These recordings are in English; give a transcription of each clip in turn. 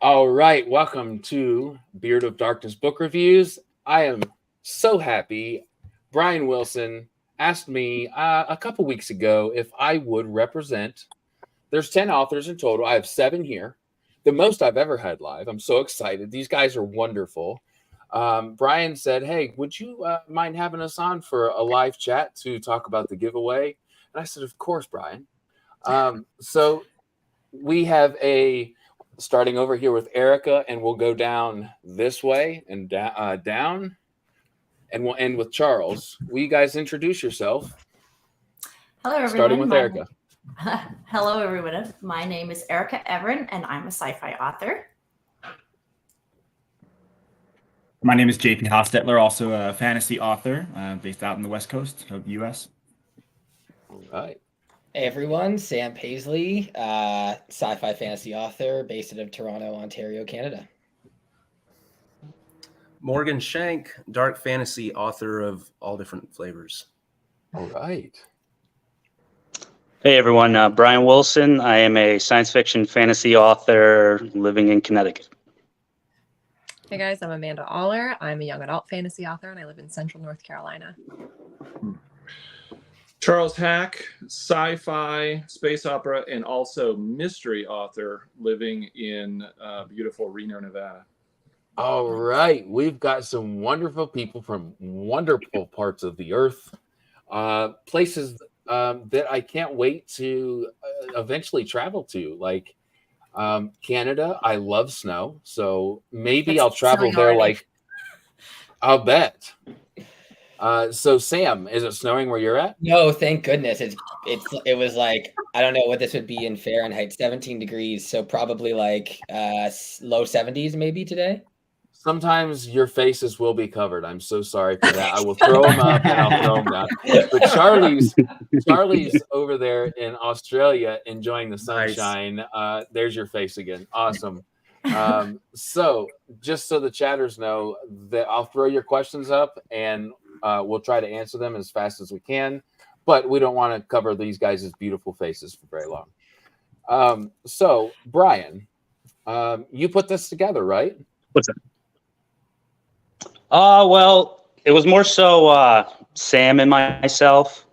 All right, welcome to Beard of Darkness Book Reviews. I am so happy. Bryan Wilson asked me a couple weeks ago if I would represent. There's 10 authors in total. I have 7 here, the most I've ever had live. I'm so excited. These guys are wonderful. Bryan said, hey, would you mind having us on for a live chat to talk about the giveaway? And I said, of course, Bryan. So we have starting over here with Ericka, and we'll go down this way and down, and we'll end with Charles. Will you guys introduce yourself? Hello, everyone. Starting with Ericka. Hello, everyone. My name is Ericka Evren, and I'm a sci-fi author. My name is JP Hostetler, also a fantasy author based out in the West Coast of the U.S. All right. Hey everyone, Sam Paisley, sci-fi fantasy author based out of Toronto, Ontario, Canada. Morgan Shank, dark fantasy author of all different flavors. All right. Hey everyone, Bryan Wilson. I am a science fiction fantasy author living in Connecticut. Hey guys, I'm Amanda Auler. I'm a young adult fantasy author and I live in Central North Carolina. Charles Hack, sci-fi, space opera, and also mystery author living in beautiful Reno, Nevada. All right. We've got some wonderful people from wonderful parts of the earth, places that I can't wait to eventually travel to, like Canada. I love snow, so maybe I'll travel there. Like, I'll bet. So Sam, is it snowing where you're at? No, thank goodness. It was like, I don't know what this would be in Fahrenheit, 17 degrees. So probably like low 70s maybe today. Sometimes your faces will be covered. I'm so sorry for that. I will throw them up and I'll throw them down. But Charlie's over there in Australia enjoying the sunshine. Nice. There's your face again. Awesome. So just so the chatters know that I'll throw your questions up and we'll try to answer them as fast as we can, but we don't want to cover these guys' beautiful faces for very long. So, Bryan, you put this together, right? What's that? Well, it was more so Sam and myself.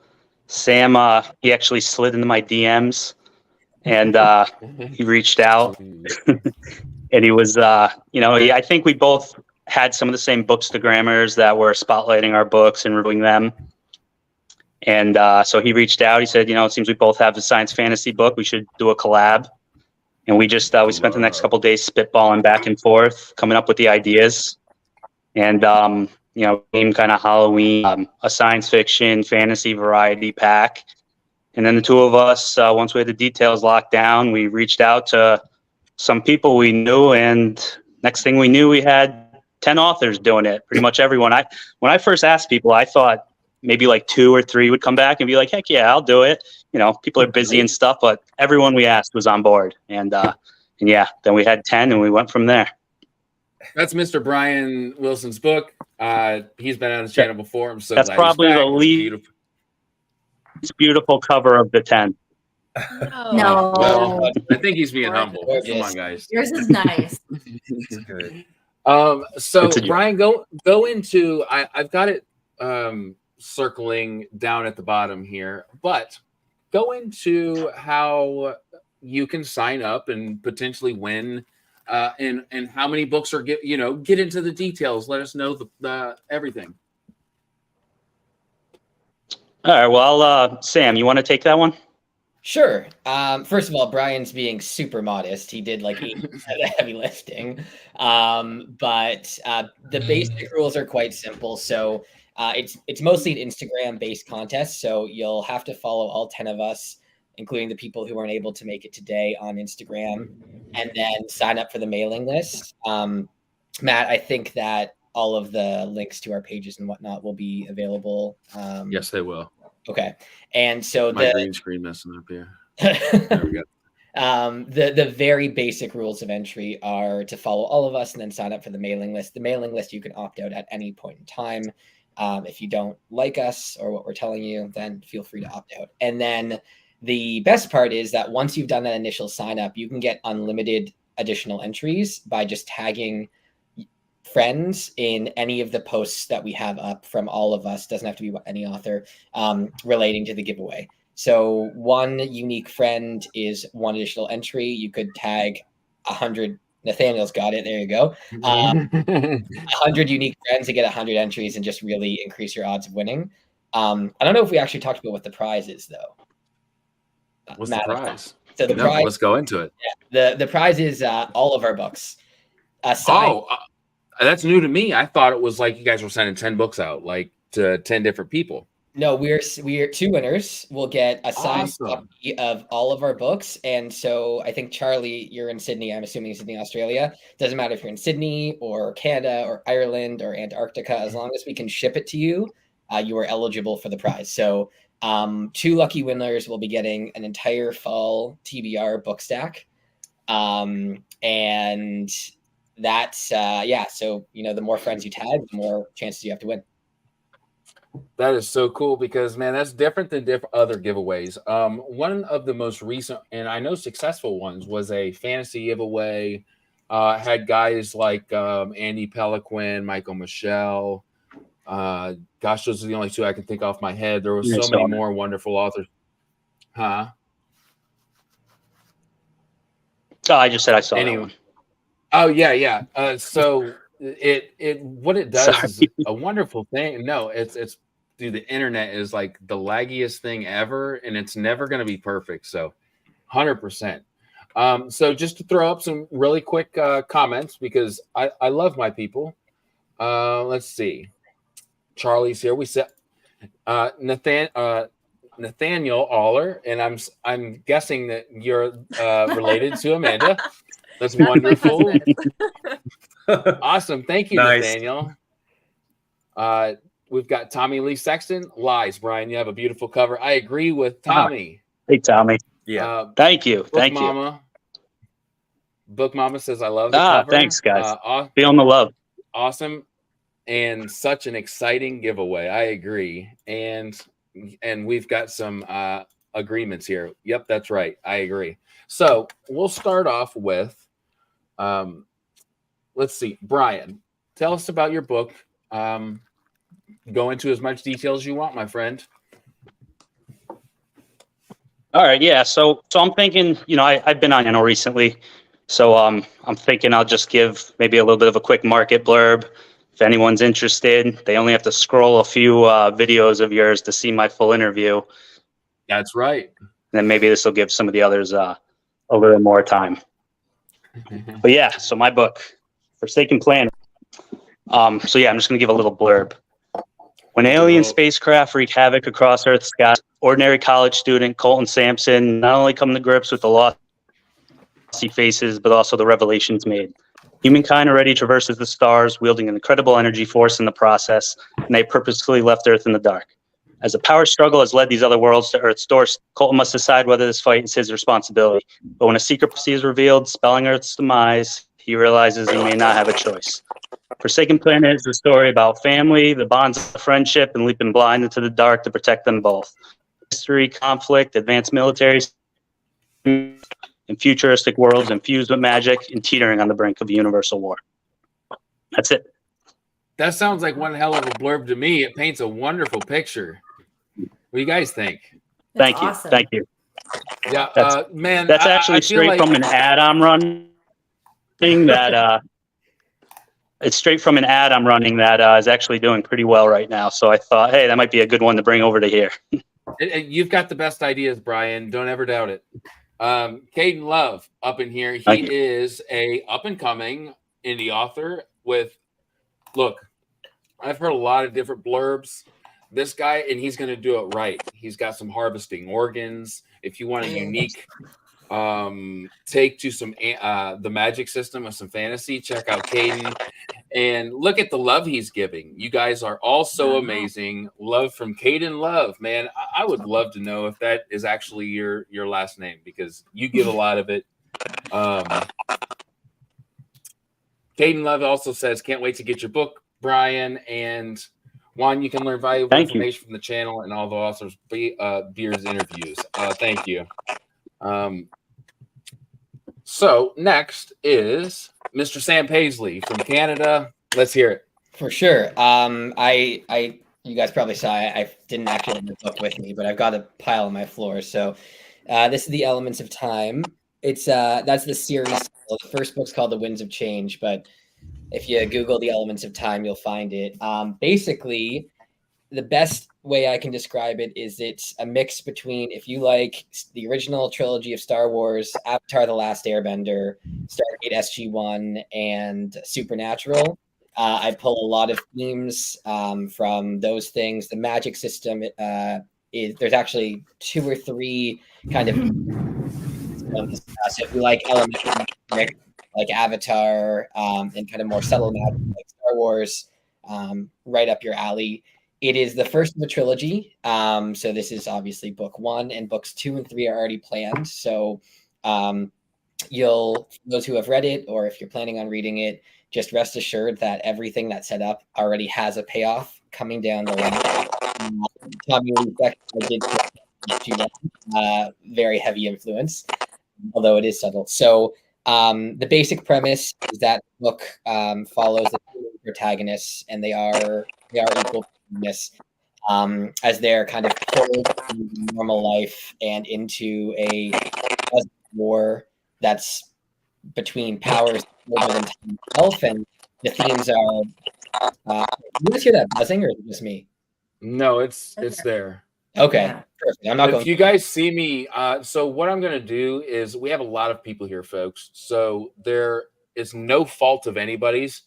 Sam, he actually slid into my DMs, and he reached out, and he was, I think we both had some of the same bookstagrammers that were spotlighting our books and reviewing them. And so he reached out. He said, it seems we both have a science fantasy book. We should do a collab. And we just we spent the next couple of days spitballing back and forth, coming up with the ideas. And, came kind of Halloween, a science fiction fantasy variety pack. And then the two of us, once we had the details locked down, we reached out to some people we knew. And next thing we knew, we had 10 authors doing it, pretty much everyone. When I first asked people, I thought maybe like 2 or 3 would come back and be like, heck yeah, I'll do it. People are busy and stuff, but everyone we asked was on board. And yeah, then we had 10 and we went from there. That's Mr. Bryan Wilson's book. He's been on his channel before. I'm so That's glad probably he's back. the least beautiful cover of the 10. No. Well, I think he's being humble. Come on, guys. Yours is nice. Good. So Bryan, go into. I've got it circling down at the bottom here, but go into how you can sign up and potentially win, and how many books are get into the details. Let us know the everything. All right. Well, Sam, you want to take that one? Sure. First of all, Bryan's being super modest. He did like 80% of the heavy lifting. But the basic rules are quite simple. So it's mostly an Instagram-based contest. So you'll have to follow all 10 of us, including the people who weren't able to make it today, on Instagram, and then sign up for the mailing list. Matt, I think that all of the links to our pages and whatnot will be available. Yes, they will. Okay. And so my green screen messing up here. There we go. The very basic rules of entry are to follow all of us and then sign up for the mailing list. The mailing list, you can opt out at any point in time. If you don't like us or what we're telling you, then feel free to opt out. And then the best part is that once you've done that initial sign up, you can get unlimited additional entries by just tagging friends in any of the posts that we have up from all of us. Doesn't have to be any author, relating to the giveaway. So one unique friend is one additional entry. You could tag 100. Nathaniel's got it. There you go. 100 unique friends to get 100 entries and just really increase your odds of winning. I don't know if we actually talked about what the prize is, though. What's the prize? So the prize. Let's go into it. Yeah, the prize is all of our books. That's new to me. I thought it was like you guys were sending 10 books out, like to 10 different people. No, we're 2 winners. We'll get a signed copy of all of our books. And so I think, Charlie, you're in Sydney. I'm assuming Sydney, Australia. Doesn't matter if you're in Sydney or Canada or Ireland or Antarctica. As long as we can ship it to you, you are eligible for the prize. So 2 lucky winners will be getting an entire fall TBR book stack. And that's, so, the more friends you tag, the more chances you have to win. That is so cool because, man, that's different than other giveaways. One of the most recent, and I know successful ones, was a fantasy giveaway. Had guys like Andy Peliquin, Michael Michelle. Gosh, those are the only 2 I can think off my head. There was so many more wonderful authors. Huh? Oh, I just said I saw that one. Oh, yeah. So what it does is a wonderful thing. No, it's dude, the internet is like the laggiest thing ever, and it's never going to be perfect. So 100%. So just to throw up some really quick comments because I love my people. Let's see. Charlie's here. We said Nathaniel Auler, and I'm guessing that you're related to Amanda. That's wonderful. Awesome. Thank you, Nice. Nathaniel. We've got Tommy Lee Sexton. Lies, Brian. You have a beautiful cover. I agree with Tommy. Hey, Tommy. Yeah. Thank you. Thank you. Book Mama says, I love the cover. Thanks, guys. Feeling the love. Awesome. And such an exciting giveaway. I agree. And we've got some agreements here. Yep, that's right. I agree. So we'll start off with, let's see, Brian, tell us about your book. Go into as much detail as you want, my friend. All right, yeah. So I'm thinking, I've been on channel recently, so I'm thinking I'll just give maybe a little bit of a quick market blurb. If anyone's interested, they only have to scroll a few videos of yours to see my full interview. That's right. And then maybe this will give some of the others a little more time. But yeah, so my book, Forsaken Planet. I'm just going to give a little blurb. When alien spacecraft wreak havoc across Earth's skies, ordinary college student Colton Sampson not only come to grips with the lost he faces, but also the revelations made. Humankind already traverses the stars, wielding an incredible energy force in the process, and they purposefully left Earth in the dark. As the power struggle has led these other worlds to Earth's doorstep, Colton must decide whether this fight is his responsibility. But when a secret prophecy is revealed, spelling Earth's demise, he realizes he may not have a choice. Forsaken Planet is a story about family, the bonds of friendship, and leaping blind into the dark to protect them both. History, conflict, advanced military, and futuristic worlds infused with magic and teetering on the brink of a universal war. That's it. That sounds like one hell of a blurb to me. It paints a wonderful picture. What do you guys think? Thank you. Awesome. Thank you. Yeah, man. That's actually straight from an ad I'm running that it's straight from an ad I'm running that is actually doing pretty well right now. So I thought, hey, that might be a good one to bring over to here. You've got the best ideas, Brian. Don't ever doubt it. Caden Love up in here. He is a up-and-coming indie author look, I've heard a lot of different blurbs. This guy, and he's going to do it right. He's got some harvesting organs. If you want a unique take to some the magic system of some fantasy, check out Caden. And look at the love he's giving. You guys are all so amazing. Love from Caden Love, man. I would love to know if that is actually your last name because you give a lot of it. Caden Love also says, can't wait to get your book, Brian. And Juan, you can learn valuable information from the channel and all the authors' beers interviews. Thank you. So next is Mr. Sam Paisley from Canada. Let's hear it. For sure. You guys probably saw I didn't actually have the book with me, but I've got a pile on my floor. So this is the Elements of Time. It's that's the series. Well, the first book's called The Winds of Change, but if you Google the Elements of Time, you'll find it. Basically, the best way I can describe it is it's a mix between, if you like the original trilogy of Star Wars, Avatar: The Last Airbender, Stargate SG-1, and Supernatural. I pull a lot of themes from those things. The magic system there's actually 2 or 3 kind of so if you like elemental magic, like Avatar, and kind of more subtle magic like Star Wars, right up your alley. It is the first of the trilogy. So this is obviously book 1, and books 2 and 3 are already planned. So those who have read it, or if you're planning on reading it, just rest assured that everything that's set up already has a payoff coming down the line. Tommy Lee did very heavy influence, although it is subtle. So the basic premise is that the book follows the two protagonists, and they are equal protagonists as they're kind of pulled from normal life and into a war that's between powers older than time itself, and the themes are. You guys hear that buzzing, or is it just me? No, it's there. Okay, Yeah. perfect. I'm not If going. you guys see me, so what I'm going to do is we have a lot of people here, folks. So there is no fault of anybody's.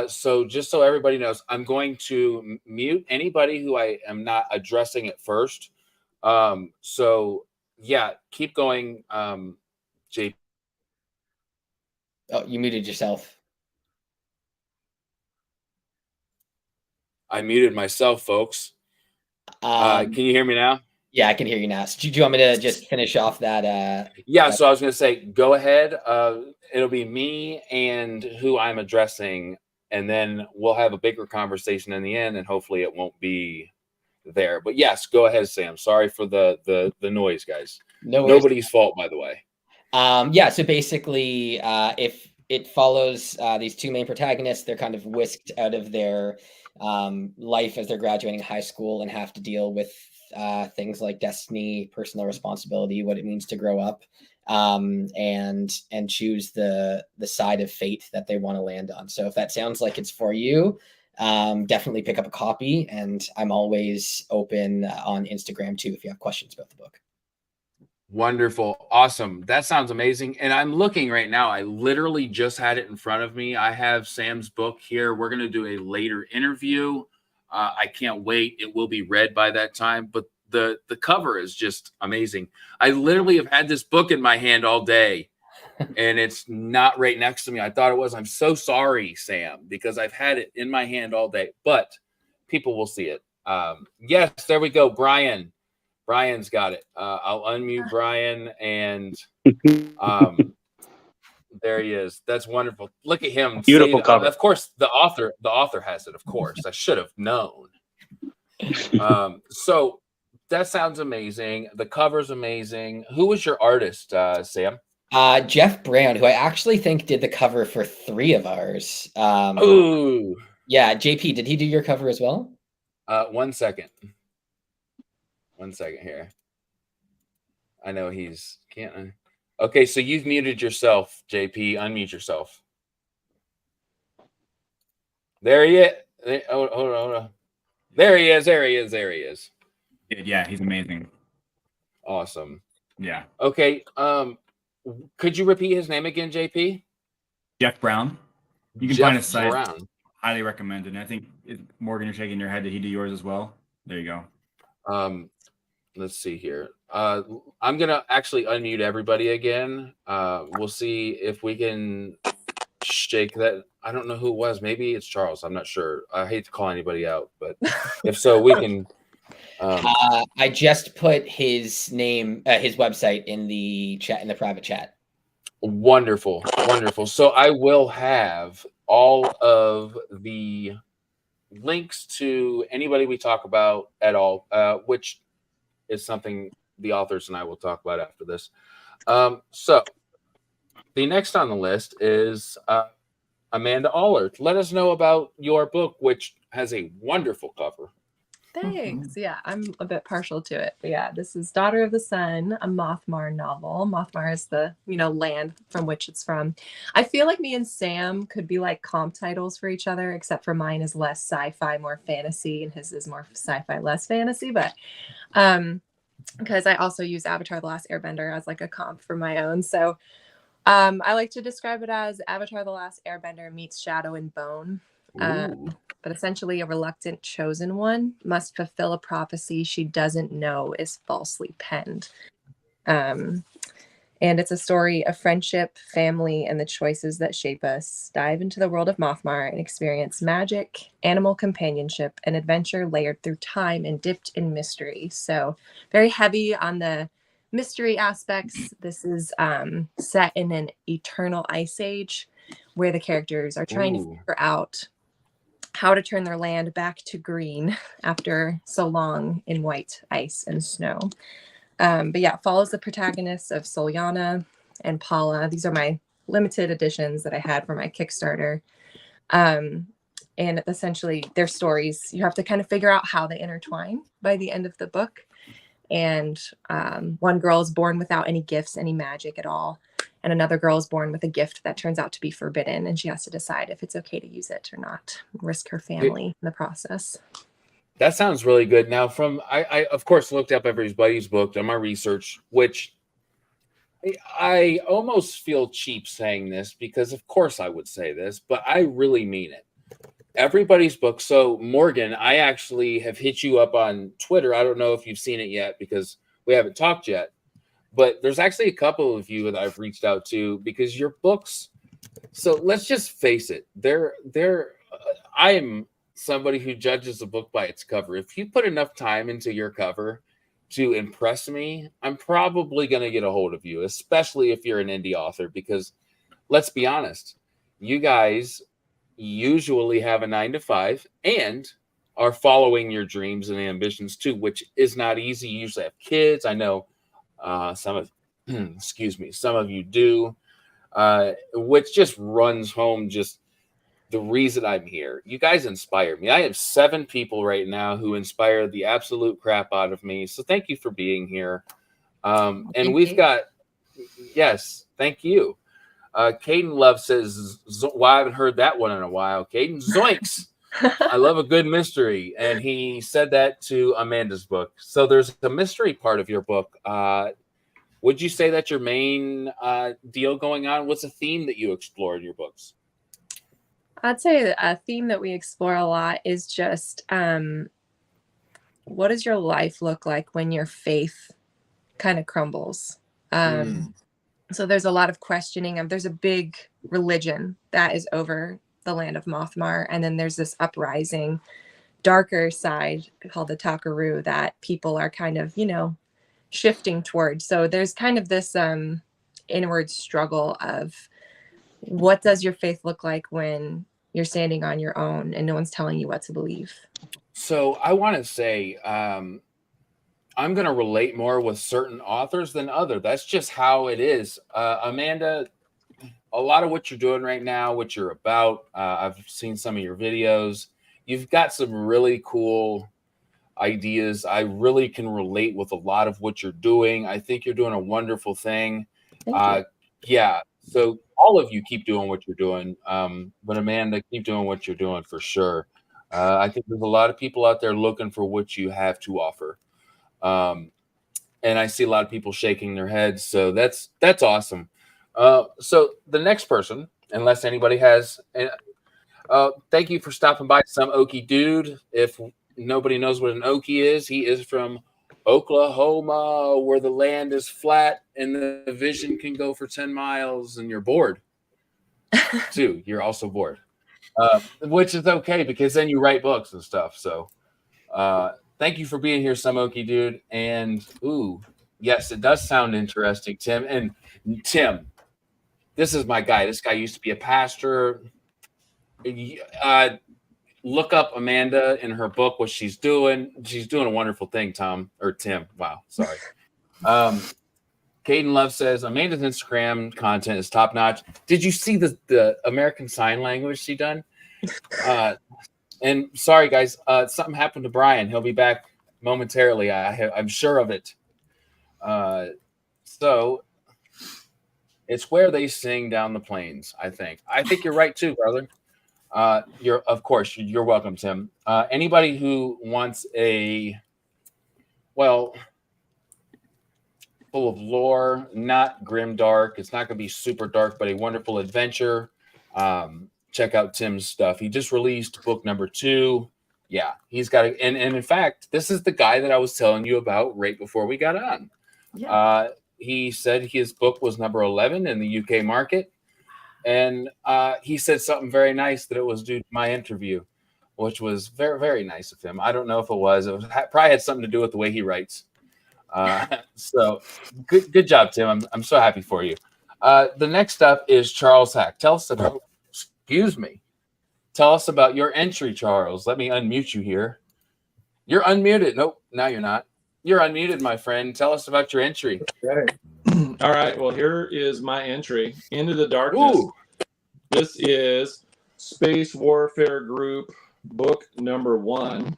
So just so everybody knows, I'm going to mute anybody who I am not addressing at first. So yeah, keep going, JP. Oh, you muted yourself. I muted myself, folks. Can you hear me now? Yeah, I can hear you now. So do you want me to just finish off that? Yeah, so I was going to say, go ahead. It'll be me and who I'm addressing, and then we'll have a bigger conversation in the end, and hopefully it won't be there. But yes, go ahead, Sam. Sorry for the noise, guys. Nobody's fault, by the way. Yeah, so basically, if it follows these two main protagonists, they're kind of whisked out of their life as they're graduating high school and have to deal with things like destiny, personal responsibility, what it means to grow up, and choose the side of fate that they want to land on. So if that sounds like it's for you, definitely pick up a copy, and I'm always open on Instagram too if you have questions about the book. Wonderful. Awesome. That sounds amazing. And I'm looking right now. I literally just had it in front of me. I have Sam's book here. We're going to do a later interview. I can't wait. It will be read by that time. But the cover is just amazing. I literally have had this book in my hand all day, and it's not right next to me. I thought it was. I'm so sorry, Sam, because I've had it in my hand all day. But people will see it. Yes, there we go. Brian's got it. I'll unmute Brian, and there he is. That's wonderful. Look at him. Beautiful cover. Of course, the author has it. Of course, I should have known. So that sounds amazing. The cover's amazing. Who was your artist, Sam? Jeff Brown, who I actually think did the cover for 3 of ours. Ooh. Yeah, JP, did he do your cover as well? 1 second. 1 second here. I know he's can't. Okay, so you've muted yourself, JP. Unmute yourself. There he is. Hold on. There he is. Yeah, he's amazing. Awesome. Yeah. Okay. Could you repeat his name again, JP? Jeff Brown. You can Jeff find his site. Brown. Highly recommended. And I think Morgan, you're shaking your head. Did he do yours as well? There you go. Let's see here. I'm gonna actually unmute everybody again. We'll see if we can shake that. I don't know who it was. Maybe it's Charles. I'm not sure. I hate to call anybody out, but if so, we can. I just put his name, his website in the chat, in the private chat. Wonderful. So I will have all of the links to anybody we talk about at all, which is something the authors and I will talk about after this. So the next on the list is Amanda Auler. Let us know about your book, which has a wonderful cover. Thanks. Yeah, I'm a bit partial to it. But yeah, this is Daughter of the Sun, a Mothmar novel. Mothmar is the, land from which it's from. I feel like me and Sam could be like comp titles for each other, except for mine is less sci-fi, more fantasy, and his is more sci-fi, less fantasy. But because I also use Avatar: The Last Airbender as like a comp for my own. So I like to describe it as Avatar: The Last Airbender meets Shadow and Bone. But essentially, a reluctant chosen one must fulfill a prophecy she doesn't know is falsely penned. And it's a story of friendship, family, and the choices that shape us. Dive into the world of Mothmar and experience magic, animal companionship, and adventure layered through time and dipped in mystery. So very heavy on the mystery aspects. This is set in an eternal ice age where the characters are trying to figure out how to turn their land back to green after so long in white ice and snow. But yeah, it follows the protagonists of Solyana and Paula. These are my limited editions that I had for my Kickstarter. And essentially their stories, you have to kind of figure out how they intertwine by the end of the book. And one girl is born without any gifts, any magic at all. And another girl is born with a gift that turns out to be forbidden. And she has to decide if it's okay to use it or not, risk her family in the process. That sounds really good. Now, I of course looked up everybody's book, done my research, which I almost feel cheap saying this because of course I would say this, but I really mean it. Everybody's book. So Morgan, I actually have hit you up on Twitter. I don't know if you've seen it yet because we haven't talked yet, but there's actually a couple of you that I've reached out to because your books. So let's just face it. I am somebody who judges a book by its cover. If you put enough time into your cover to impress me, I'm probably going to get a hold of you, especially if you're an indie author, because let's be honest, you guys usually have a 9-to-5 and are following your dreams and ambitions too, which is not easy. You usually have kids. I know some of you do, which just runs home just the reason I'm here. You guys inspire me. I have 7 people right now who inspire the absolute crap out of me. So thank you for being here. And we've got, yes, thank you. Caden Love says, well, I haven't heard that one in a while. Caden, zoinks. I love a good mystery. And he said that to Amanda's book. So there's a mystery part of your book. Would you say that's your main deal going on? What's a theme that you explore in your books? I'd say a theme that we explore a lot is just what does your life look like when your faith kind of crumbles? So there's a lot of questioning of, there's a big religion that is over the land of Mothmar. And then there's this uprising, darker side called the Takaru that people are kind of, shifting towards. So there's kind of this inward struggle of what does your faith look like when you're standing on your own and no one's telling you what to believe? So I want to say, I'm going to relate more with certain authors than others. That's just how it is. Amanda, a lot of what you're doing right now, what you're about, I've seen some of your videos. You've got some really cool ideas. I really can relate with a lot of what you're doing. I think you're doing a wonderful thing. Yeah. So all of you keep doing what you're doing. But Amanda, keep doing what you're doing for sure. I think there's a lot of people out there looking for what you have to offer. And I see a lot of people shaking their heads. So that's awesome. So the next person, unless anybody has, thank you for stopping by, Some Okie Dude. If nobody knows what an Okie is, he is from Oklahoma, where the land is flat and the vision can go for 10 miles and you're bored too. You're also bored, which is okay because then you write books and stuff. So thank you for being here, Some Okie Dude. And yes, it does sound interesting, Tim. And Tim, this is my guy. This guy used to be a pastor. Look up Amanda in her book, what she's doing. She's doing a wonderful thing, Tom or Tim. Wow, sorry. Caden Love says Amanda's Instagram content is top notch. Did you see the American Sign Language she done? And sorry guys, something happened to Bryan. He'll be back momentarily. I'm sure of it. So it's where they sing down the plains. I think you're right too, brother. You're welcome, Tim. Anybody who wants a full of lore, not grim dark. It's not going to be super dark, but a wonderful adventure. Check out Tim's stuff. He just released book number 2. Yeah, he's got it. And in fact, this is the guy that I was telling you about right before we got on. Yeah. He said his book was number 11 in the UK market. And he said something very nice that it was due to my interview, which was very, very nice of him. I don't know if it was. Probably had something to do with the way he writes. So good job, Tim. I'm so happy for you. The next up is Charles Hack. Tell us about your entry, Charles. Let me unmute you here. You're unmuted. Nope, now you're not. You're unmuted, my friend. Tell us about your entry. Okay. All right. Well, here is my entry. Into the Darkness. Ooh. This is Space Warfare Group, book number 1.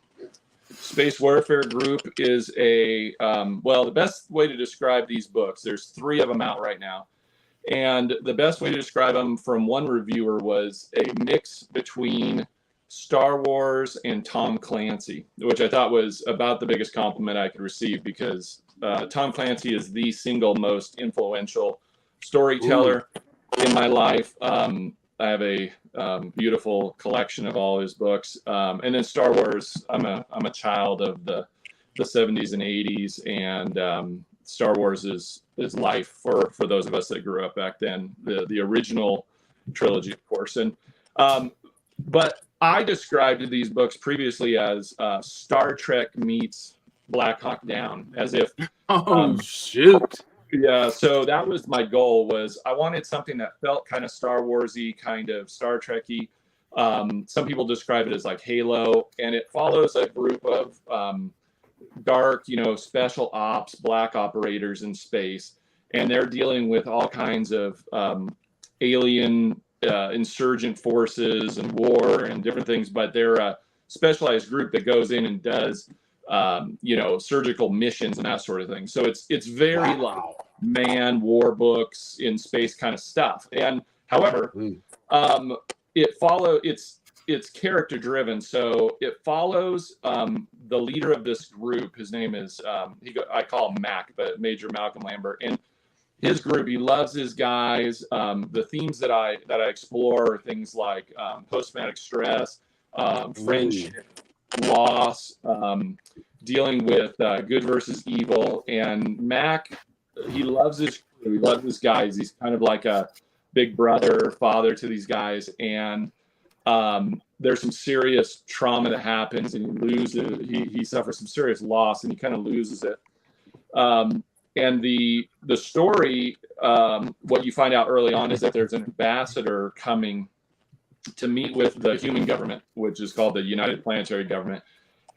Space Warfare Group is the best way to describe these books, there's 3 of them out right now. And the best way to describe them from one reviewer was a mix between Star Wars and Tom Clancy, which I thought was about the biggest compliment I could receive, because Tom Clancy is the single most influential storyteller in my life. I have a beautiful collection of all his books, and then Star Wars. I'm a child of the 70s and 80s, and Star Wars is life for those of us that grew up back then. The original trilogy, of course, and but I described these books previously as Star Trek meets Black Hawk Down, as if shoot. Yeah, so that was my goal. Was I wanted something that felt kind of Star Warsy, kind of Star Trekky. Some people describe it as like Halo, and it follows a group of dark, special ops, black operators in space, and they're dealing with all kinds of alien insurgent forces and war and different things. But they're a specialized group that goes in and does surgical missions and that sort of thing. So it's very like man war books in space kind of stuff. And however, it's character driven. So it follows the leader of this group. His name is I call him Mac, but Major Malcolm Lambert. And his group, he loves his guys. The themes that I explore are things like post-traumatic stress, friendship, loss, dealing with good versus evil. And Mac, he loves his crew. He loves his guys. He's kind of like a big brother, father to these guys. And there's some serious trauma that happens, and he suffers some serious loss, and he kind of loses it. And the story, what you find out early on is that there's an ambassador coming to meet with the human government, which is called the United Planetary Government.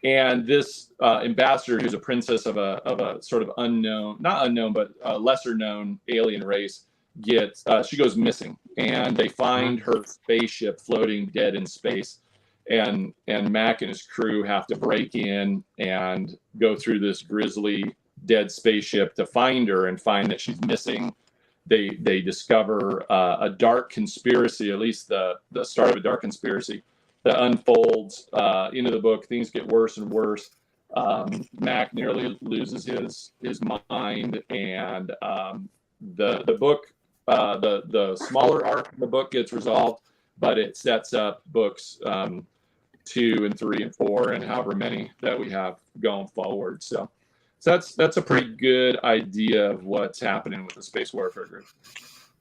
And this ambassador, who's a princess of a sort of not unknown, but lesser known alien race, she goes missing, and they find her spaceship floating dead in space. And Mac and his crew have to break in and go through this grisly dead spaceship to find her and find that she's missing. They discover a dark conspiracy, at least the start of a dark conspiracy that unfolds into the book. Things get worse and worse. Mac nearly loses his mind, and the book, the smaller arc of the book gets resolved, but it sets up books 2 and 3 and 4 and however many that we have going forward. So that's a pretty good idea of what's happening with the Space Warfare Group.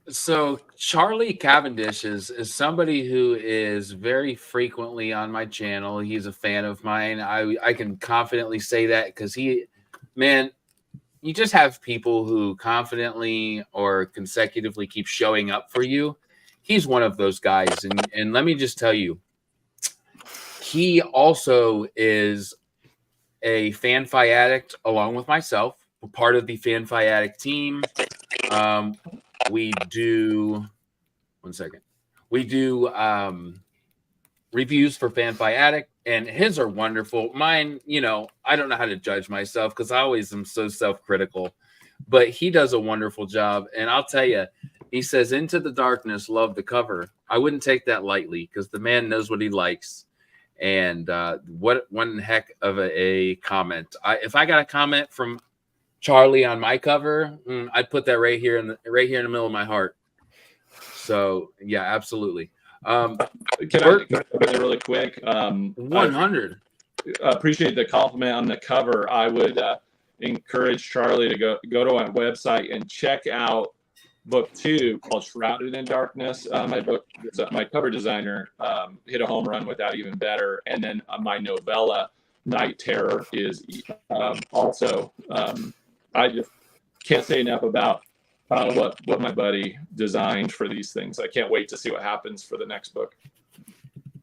So Charlie Cavendish is somebody who is very frequently on my channel. He's a fan of mine. I can confidently say that because you just have people who confidently or consecutively keep showing up for you. He's one of those guys. And let me just tell you, he also is a FanFi addict along with myself. We're part of the FanFi addict team. We do reviews for Fanfi Addict, and his are wonderful. Mine, I don't know how to judge myself because I always am so self-critical, but he does a wonderful job. And I'll tell you, he says, "Into the Darkness, love the cover." I wouldn't take that lightly because the man knows what he likes. And what one heck of a comment. If I got a comment from Charlie on my cover, I'd put that right here in the middle of my heart. So yeah, absolutely. Can I jump in really quick? 100. Appreciate the compliment on the cover. I would encourage Charlie to go to my website and check out book 2 called Shrouded in Darkness. My cover designer hit a home run with that, even better. And then my novella Night Terror is also I just can't say enough about what my buddy designed for these things. I can't wait to see what happens for the next book.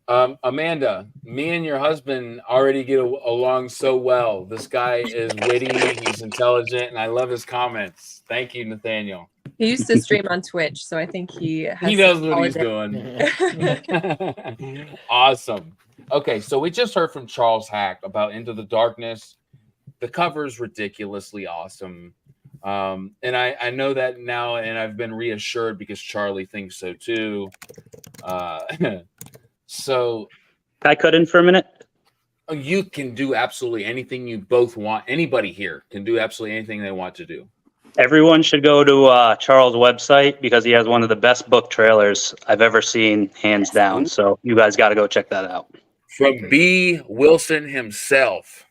Amanda, me and your husband already get along so well. This guy is witty, he's intelligent, and I love his comments. Thank you, Nathaniel. He used to stream on Twitch, so I think he knows what he's doing. Awesome. Okay, so we just heard from Charles Hack about Into the Darkness. The cover is ridiculously awesome. And I know that now, and I've been reassured because Charlie thinks so too. So Can I cut in for a minute? you can do absolutely anything you both want. Anybody here can do absolutely anything they want to do. Everyone should go to Charles' website because he has one of the best book trailers I've ever seen, hands down. So you guys got to go check that out. From B. Wilson himself.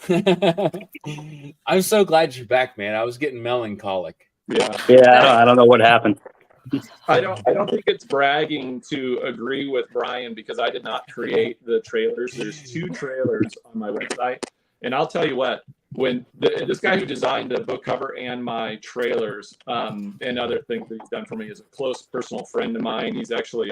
I'm so glad you're back, man. I was getting melancholic. Yeah, I don't know what happened. I don't think it's bragging to agree with Bryan because I did not create the trailers. There's 2 trailers on my website, and I'll tell you what. When this guy who designed the book cover and my trailers and other things that he's done for me is a close personal friend of mine. He's actually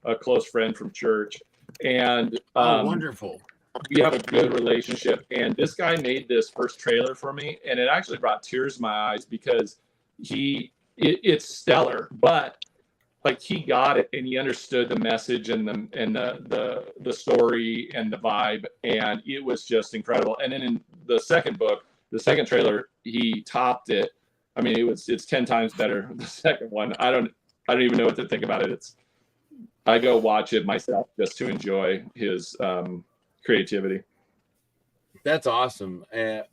a close friend from church, and wonderful. We have a good relationship. And this guy made this first trailer for me, and it actually brought tears to my eyes because it's stellar, but like he got it and he understood the message and the story and the vibe, and it was just incredible. And then in the second book, the second trailer, he topped it. I mean, it's 10 times better. The second one, I don't even know what to think about it. I go watch it myself just to enjoy his creativity. That's awesome.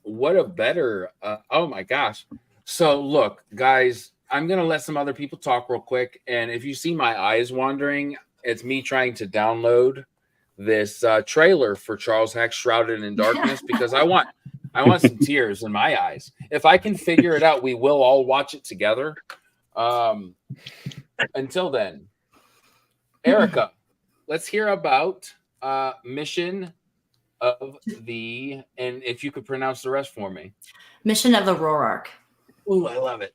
What a better oh my gosh. So look, guys, I'm going to let some other people talk real quick. And if you see my eyes wandering, it's me trying to download this trailer for Charles Hack Shrouded in Darkness because I want some tears in my eyes. If I can figure it out, we will all watch it together. Until then, Ericka, let's hear about Mission of the, and if you could pronounce the rest for me. Mission of the Rorark. Ooh, I love it.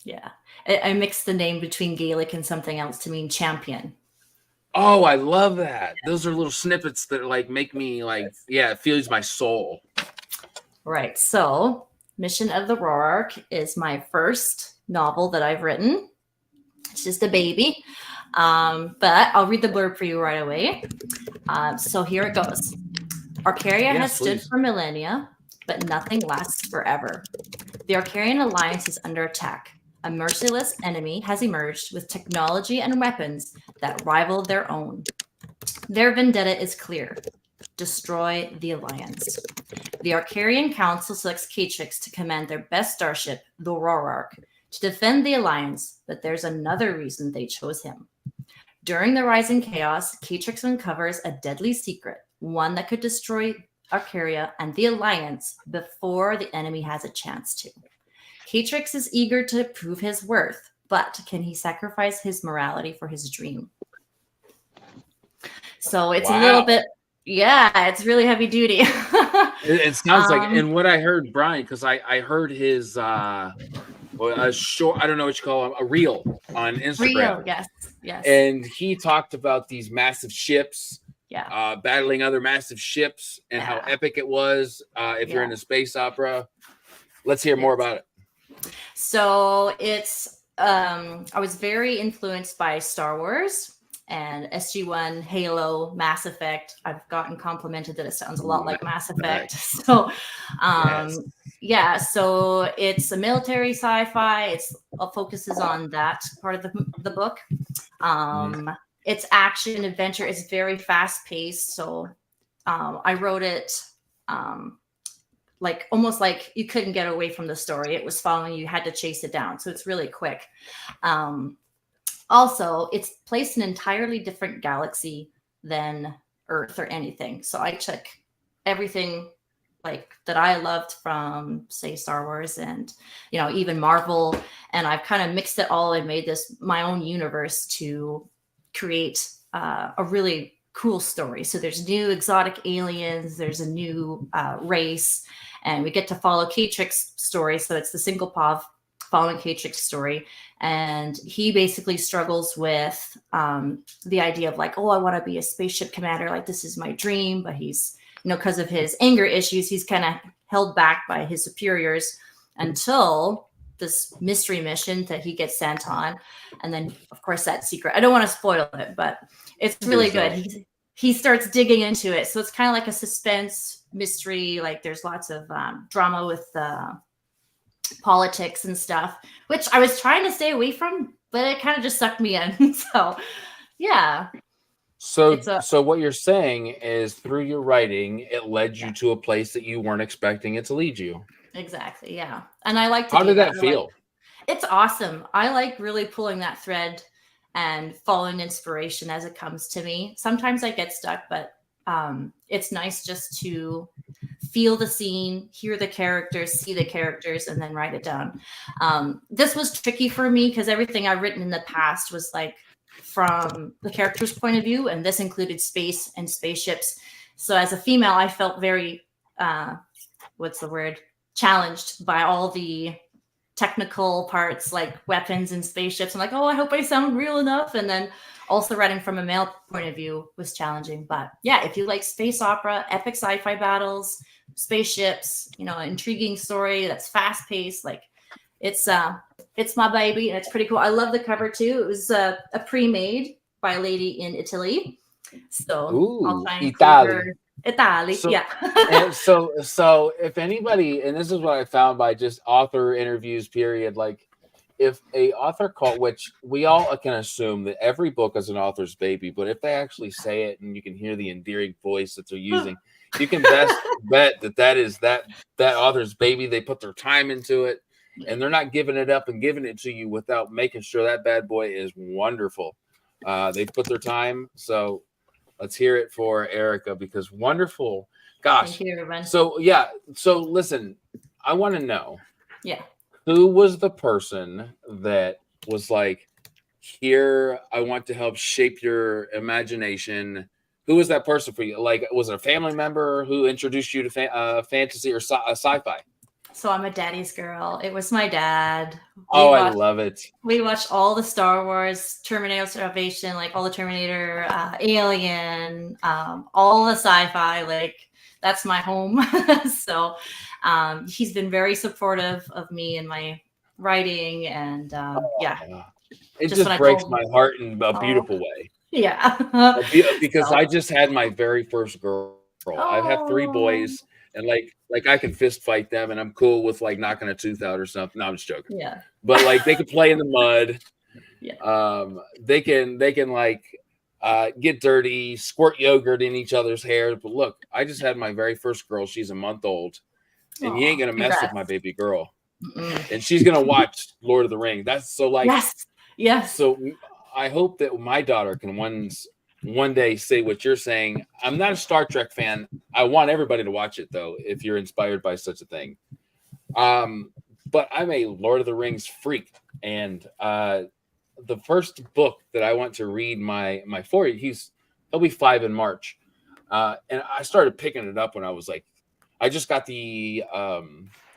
Yeah. I mixed the name between Gaelic and something else to mean champion. Oh, I love that. Those are little snippets that like make me like, yeah, it feels my soul. Right. So Mission of the Rorark is my first novel that I've written. It's just a baby. But I'll read the blurb for you right away. So here it goes. Arcaria has stood for millennia, but nothing lasts forever. The Arcarian Alliance is under attack. A merciless enemy has emerged with technology and weapons that rival their own. Their vendetta is clear. Destroy the Alliance. The Arcarian Council selects Catrix to command their best starship, the Rorark, to defend the Alliance, but there's another reason they chose him. During the rising chaos, Catrix uncovers a deadly secret, one that could destroy Arcaria and the Alliance before the enemy has a chance to. Catrix is eager to prove his worth, but can he sacrifice his morality for his dream? So it's a little bit, yeah, it's really heavy duty. It sounds like, and what I heard, Bryan, because I heard his a short, I don't know what you call him, a reel on Instagram. Reel, yes. And he talked about these massive ships, yeah, battling other massive ships, and how epic it was. If you're in a space opera, let's hear more about it. So it's I was very influenced by Star Wars and SG-1, Halo, Mass Effect. I've gotten complimented that it sounds a lot like Mass Effect. So yeah, so it's a military sci-fi. It focuses on that part of the book. It's action adventure. It's very fast paced. So I wrote it like almost like you couldn't get away from the story. It was following you, had to chase it down. So it's really quick. Also, it's placed in an entirely different galaxy than Earth or anything. So I took everything like that I loved from, say, Star Wars and, you know, even Marvel, and I've kind of mixed it all and made this my own universe to create a really cool story. So there's new exotic aliens, there's a new race, and we get to follow K-Trix's story. So it's the single POV following K-Trix's story. And he basically struggles with the idea of like, oh, I want to be a spaceship commander. Like, this is my dream. But he's, you know, because of his anger issues, he's kind of held back by his superiors until this mystery mission that he gets sent on. And then, of course, that secret. I don't want to spoil it, but it's really good. He starts digging into it. So it's kind of like a suspense mystery. Like, there's lots of drama with politics and stuff, which I was trying to stay away from, but it kind of just sucked me in. So, yeah. So what you're saying is through your writing, it led you to a place that you weren't expecting it to lead you. Exactly. Yeah. And I like to How did that feel? It's awesome. I like really pulling that thread and following inspiration as it comes to me. Sometimes I get stuck, but it's nice just to feel the scene, hear the characters, see the characters, and then write it down. This was tricky for me because everything I've written in the past was like from the character's point of view, and this included space and spaceships. So as a female, I felt very, challenged by all the technical parts like weapons and spaceships. I'm like, oh, I hope I sound real enough. And then also writing from a male point of view was challenging. But yeah, if you like space opera, epic sci-fi battles, spaceships, you know, intriguing story that's fast paced, like it's my baby, and it's pretty cool. I love the cover too. It was a pre-made by a lady in Italy. So I'll try and include her. Italy, so, yeah. And so if anybody, and this is what I found by just author interviews, period, like if a author called, which we all can assume that every book is an author's baby, but if they actually say it and you can hear the endearing voice that they're using, you can best bet that is that author's baby. They put their time into it, and they're not giving it up and giving it to you without making sure that bad boy is wonderful. They put their time. So let's hear it for Ericka, because wonderful. Gosh. Thank you, everyone. So yeah. So listen, I want to know. Yeah. Who was the person that was like, here, I want to help shape your imagination? Who was that person for you? Like, was it a family member who introduced you to fantasy or sci-fi? So I'm a daddy's girl. It was my dad. I love it. We watched all the Star Wars, Terminator Salvation, like all the Terminator, Alien, all the sci-fi. Like, that's my home. So he's been very supportive of me and my writing. And yeah. It just breaks my heart in a beautiful way. Yeah. Because I just had my very first girl. I have 3 boys. And like I can fist fight them, and I'm cool with like knocking a tooth out or something. No, I'm just joking. Yeah. But like they can play in the mud. Yeah. They can like get dirty, squirt yogurt in each other's hair. But look, I just had my very first girl. She's a month old, and you ain't gonna mess with my baby girl. And she's gonna watch Lord of the Rings. That's so like yes. So I hope that my daughter can one day say what you're saying. I'm not a Star Trek fan. I want everybody to watch it though, if you're inspired by such a thing. But I'm a Lord of the Rings freak, and the first book that I went to read my 4, he'll be 5 in March, and I started picking it up when I was like, I just got the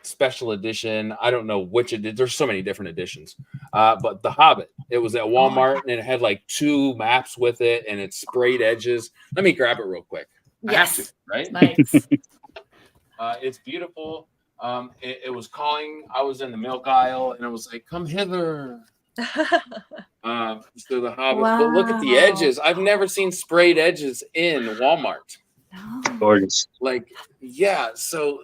special edition. I don't know which it did. There's so many different editions. But The Hobbit, it was at Walmart, and it had like 2 maps with it, and it's sprayed edges. Let me grab it real quick. I have to, right? Nice. It's beautiful. It was calling. I was in the milk aisle, and it was like, "Come hither." So the Hobbit. But look at the Wow. edges. I've never seen sprayed edges in Walmart. No. Gorgeous. Like, yeah. So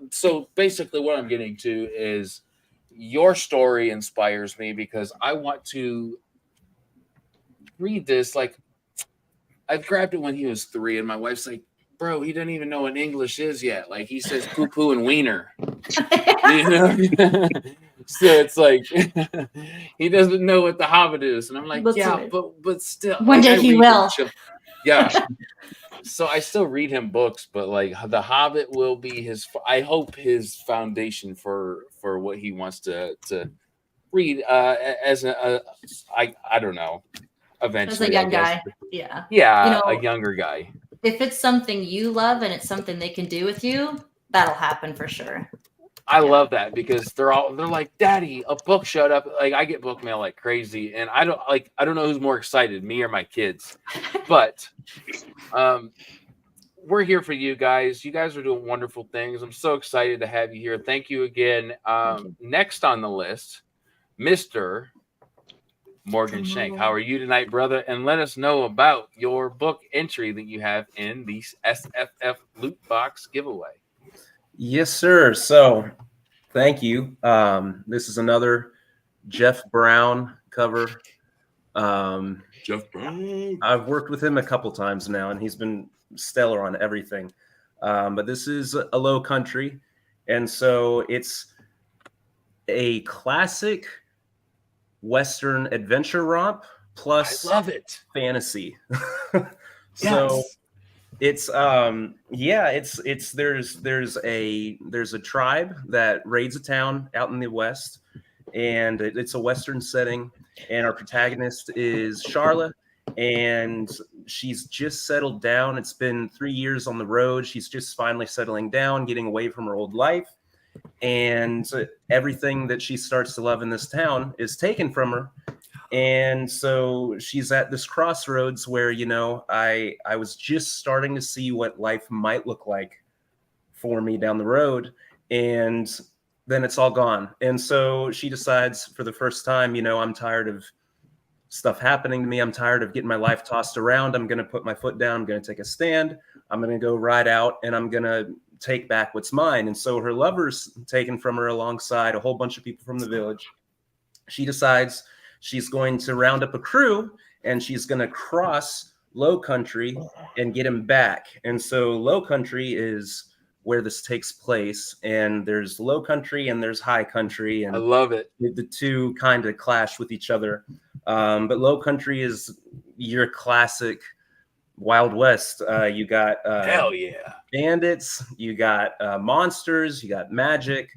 basically, what I'm getting to is your story inspires me because I want to read this. Like, I grabbed it when he was 3, and my wife's like, "Bro, he doesn't even know what English is yet. Like, he says poo poo and wiener." You know? So it's like he doesn't know what the Hobbit is, and I'm like, But yeah, soon. but still, One like, day I he read will. Yeah. So I still read him books, but like the Hobbit will be his. I hope his foundation for what he wants to read as I don't know. Eventually, As a young I guess. guy. Yeah. Yeah, You know, a younger guy. if it's something you love and it's something they can do with you, that'll happen for sure. I love that because they're like, "Daddy, a book showed up." Like, I get book mail like crazy, and I don't know who's more excited, me or my kids. But we're here for you guys. You guys are doing wonderful things. I'm so excited to have you here. Thank you again. Next on the list, Mr. Morgan Shank. How are you tonight, brother? And let us know about your book entry that you have in the SFF Loot Box giveaway. Yes, sir. So, thank you. This is another Jeff Brown cover. Jeff Brown. I've worked with him a couple times now, and he's been stellar on everything. But this is a Low Country, and so it's a classic Western adventure romp plus I love it. fantasy. Yes. So it's there's a tribe that raids a town out in the west, and it's a Western setting, and our protagonist is Charlotte, and she's just settled down. It's been 3 years on the road. She's just finally settling down, getting away from her old life, and everything that she starts to love in this town is taken from her. And so she's at this crossroads where, I was just starting to see what life might look like for me down the road. And then it's all gone. And so she decides for the first time, I'm tired of stuff happening to me. I'm tired of getting my life tossed around. I'm going to put my foot down. I'm going to take a stand. I'm going to go ride out, and I'm going to take back what's mine. And so her lover's taken from her alongside a whole bunch of people from the village. She decides she's going to round up a crew, and she's going to cross Low Country and get him back. And so Low Country is where this takes place, and there's Low Country and there's High Country, and I love it. The two kind of clash with each other. But Low Country is your classic Wild West. You got Hell yeah. bandits, you got monsters, you got magic,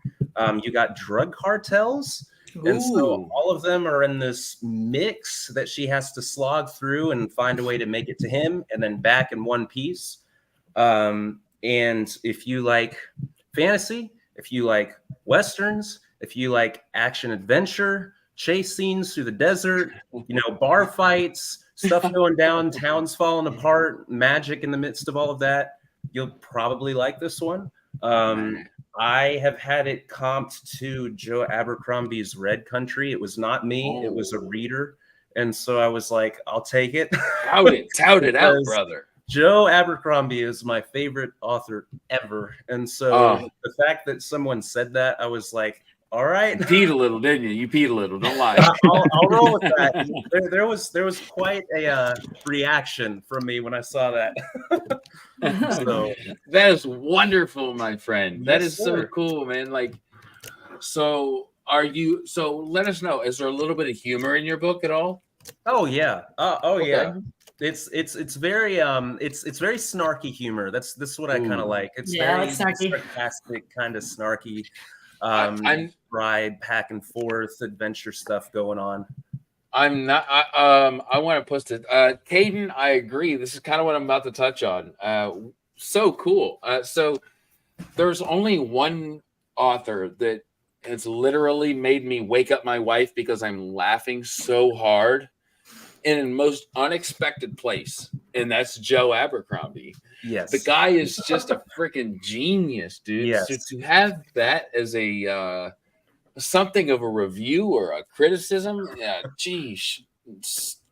you got drug cartels. And so all of them are in this mix that she has to slog through and find a way to make it to him and then back in one piece. And if you like fantasy, if you like Westerns, if you like action adventure, chase scenes through the desert, bar fights, stuff going down, towns falling apart, magic in the midst of all of that, you'll probably like this one. I have had it comped to Joe Abercrombie's Red Country. It was not me. It was a reader. And so I was like, I'll take it. Tout it out, brother. Joe Abercrombie is my favorite author ever. And so the fact that someone said that, I was like, all right. You peed a little, didn't you? You peed a little. Don't lie. I'll roll with that. There was quite a reaction from me when I saw that. So that is wonderful, my friend. That Yes, is sir. so cool, man. Like, so let us know. Is there a little bit of humor in your book at all? Oh yeah. Okay. Yeah. It's very it's very snarky humor. That's what I kind of like. It's Yeah, I very like snarky. sarcastic, kind of snarky. I'm- Ride back and forth adventure stuff going on. I'm not. I want to post it. Caden, I agree. This is kind of what I'm about to touch on. So cool. So there's only one author that has literally made me wake up my wife because I'm laughing so hard in the most unexpected place. and that's Joe Abercrombie. Yes. The guy is just a freaking genius, dude. Yes. So to have that as a something of a review or a criticism, yeah, geez,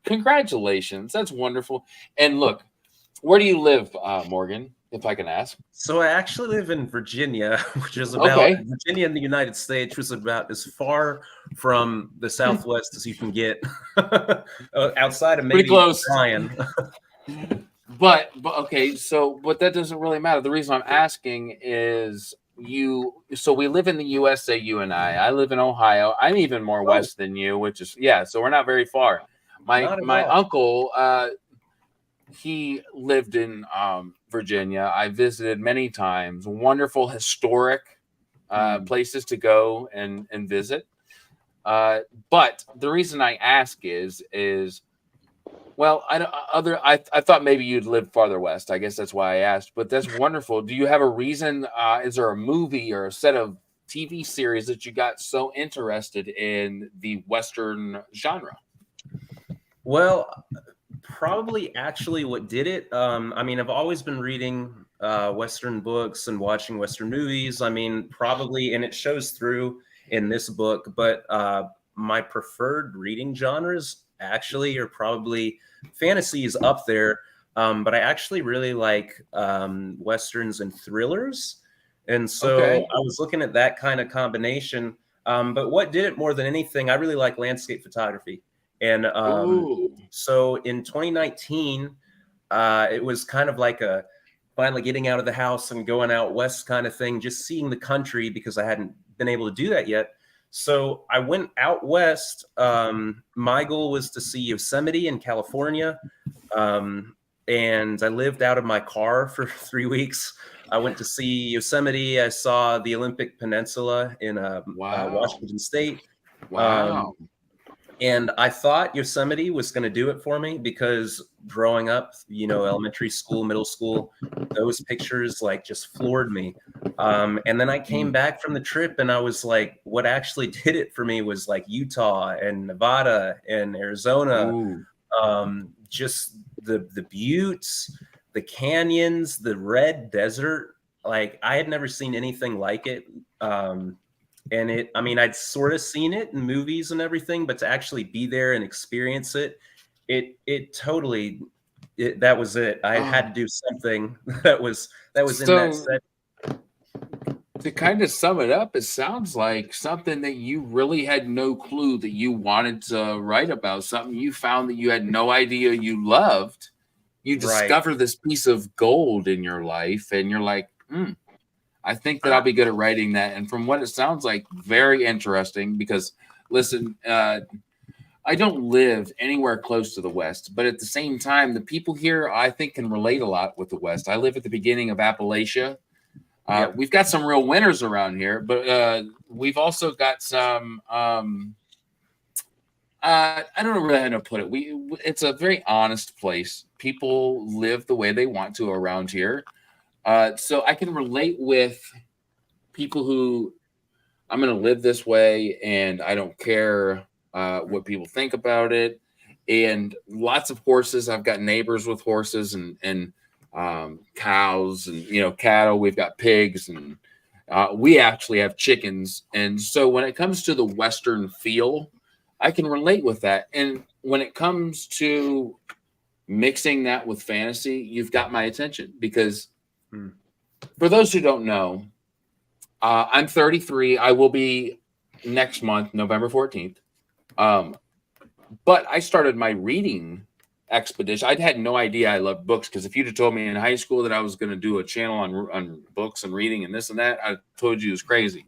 congratulations. That's wonderful. And look, where do you live, Morgan, if I can ask? So I actually live in Virginia, which is about Virginia in the United States, was about as far from the Southwest as you can get, outside of maybe pretty close. Bryan. But okay, so but that doesn't really matter. The reason I'm asking is so we live in the USA, you and I live in Ohio. I'm even more west than you, which is so we're not very far. My uncle, he lived in Virginia. I visited many times. Wonderful historic places to go and visit. But the reason I ask is well, I thought maybe you'd live farther west. I guess that's why I asked. But that's wonderful. Do you have a reason? Is there a movie or a set of TV series that you got so interested in the Western genre? Well, probably actually what did it. I mean, I've always been reading Western books and watching Western movies. I mean, probably, and it shows through in this book. But my preferred reading genres actually are probably fantasy is up there, but I actually really like westerns and thrillers, and so I was looking at that kind of combination. But what did it more than anything, I really like landscape photography, and so in 2019 it was kind of like a finally getting out of the house and going out west kind of thing, just seeing the country because I hadn't been able to do that yet. So I went out west. My goal was to see Yosemite in California. And I lived out of my car for 3 weeks. I went to see Yosemite. I saw the Olympic Peninsula in Washington State. Wow. And I thought Yosemite was going to do it for me because growing up, elementary school, middle school, those pictures like just floored me. And then I came back from the trip and I was like, what actually did it for me was like Utah and Nevada and Arizona. Just the buttes, the canyons, the red desert. Like I had never seen anything like it. And I'd sort of seen it in movies and everything, but to actually be there and experience it, it totally, that was it. I had to do something that was in that set. To kind of sum it up, it sounds like something that you really had no clue that you wanted to write about, something you found that you had no idea you loved. You discover this piece of gold in your life and you're like, I think that I'll be good at writing that. And from what it sounds like, very interesting because, listen, I don't live anywhere close to the West, but at the same time, the people here, I think, can relate a lot with the West. I live at the beginning of Appalachia. We've got some real winners around here, but we've also got some, I don't know really how to put it. It's a very honest place. People live the way they want to around here. So I can relate with people who I'm going to live this way and I don't care what people think about it. And lots of horses. I've got neighbors with horses and cows and, cattle. We've got pigs and we actually have chickens. And so when it comes to the Western feel, I can relate with that. And when it comes to mixing that with fantasy, you've got my attention because for those who don't know, I'm 33. I will be next month, November 14th. But I started my reading expedition. I had no idea I loved books because if you'd have told me in high school that I was going to do a channel on books and reading and this and that, I told you it was crazy.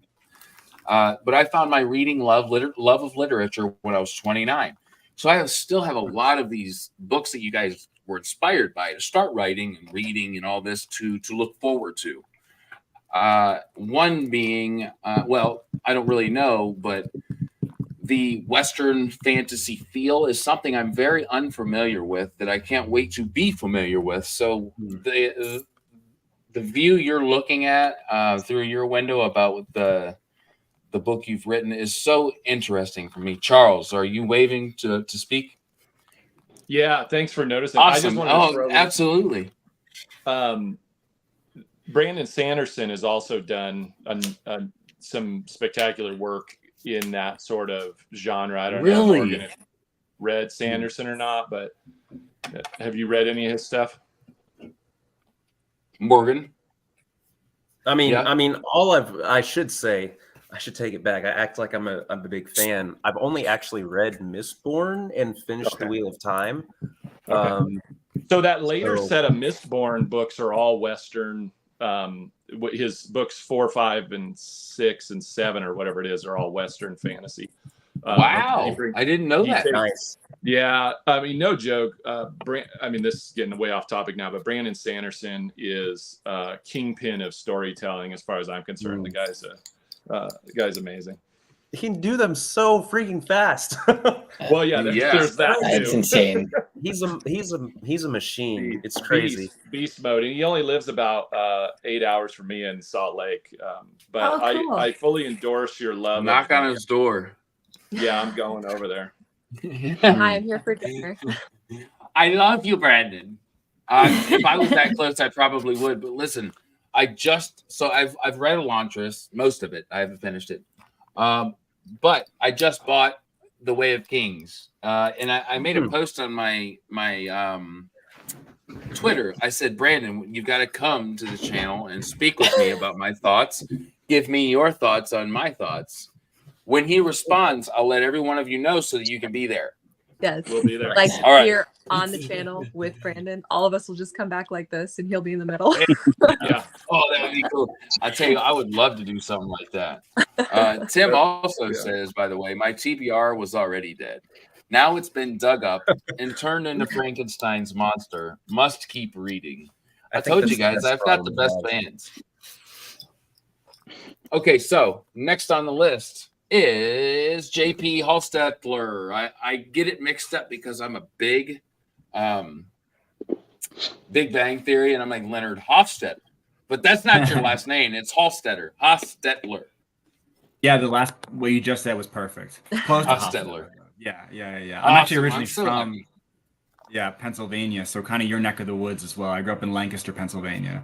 But I found my reading love of literature when I was 29. So I still have a lot of these books that you guys were inspired by to start writing and reading and all this to look forward to. One being, well, I don't really know, but the Western fantasy feel is something I'm very unfamiliar with that I can't wait to be familiar with. So the view you're looking at through your window about the book you've written is so interesting for me. Charles, are you waving to speak? Yeah, thanks for noticing. I just Awesome. wanted to Oh, throw absolutely. Brandon Sanderson has also done some spectacular work in that sort of genre. I don't know, Really? Morgan, if you read Sanderson or not, but have you read any of his stuff? Morgan. I mean, Yeah. I should say, I should take it back. I act like I'm a big fan. I've only actually read Mistborn and finished The Wheel of Time. Okay. So that later so- set of Mistborn books are all Western. His books 4, 5, and 6, and 7, or whatever it is, are all Western fantasy. Wow. I didn't know that. Nice. Yeah, I mean, no joke. I mean, this is getting way off topic now, but Brandon Sanderson is kingpin of storytelling, as far as I'm concerned. The guy's amazing. He can do them so freaking fast. Well, yeah, there's that That's too. insane. He's a machine. It's crazy. Beast mode, and he only lives about 8 hours from me in Salt Lake. But Oh, cool. I fully endorse your love. Knock on his door. Yeah, I'm going over there. Hi, I'm here for dinner. I love you, Brandon. If I was that close, I probably would. But listen, I've read Elantris, most of it. I haven't finished it. But I just bought The Way of Kings, and I made a post on my Twitter. I said, Brandon, you've got to come to the channel and speak with me about my thoughts. Give me your thoughts on my thoughts. When he responds, I'll let every one of you know so that you can be there. Yes. We'll be there. Like All right. here on the channel with Brandon, all of us will just come back like this and he'll be in the middle. Yeah. Oh, that would be cool. I tell you, I would love to do something like that. Tim also says, by the way, my TBR was already dead. Now it's been dug up and turned into Frankenstein's monster. Must keep reading. I told you guys, I've got the best fans. Okay, so next on the list is JP Hostetler. I get it mixed up because I'm a big Big Bang Theory, and I'm like Leonard Hofstadter. But that's not your last name. It's Hostetler. Hostetler. Yeah, the last what you just said was perfect. Close to Hostetler. Yeah. I'm Awesome. actually originally I'm so from happy. Pennsylvania, so kind of your neck of the woods as well. I grew up in Lancaster, Pennsylvania.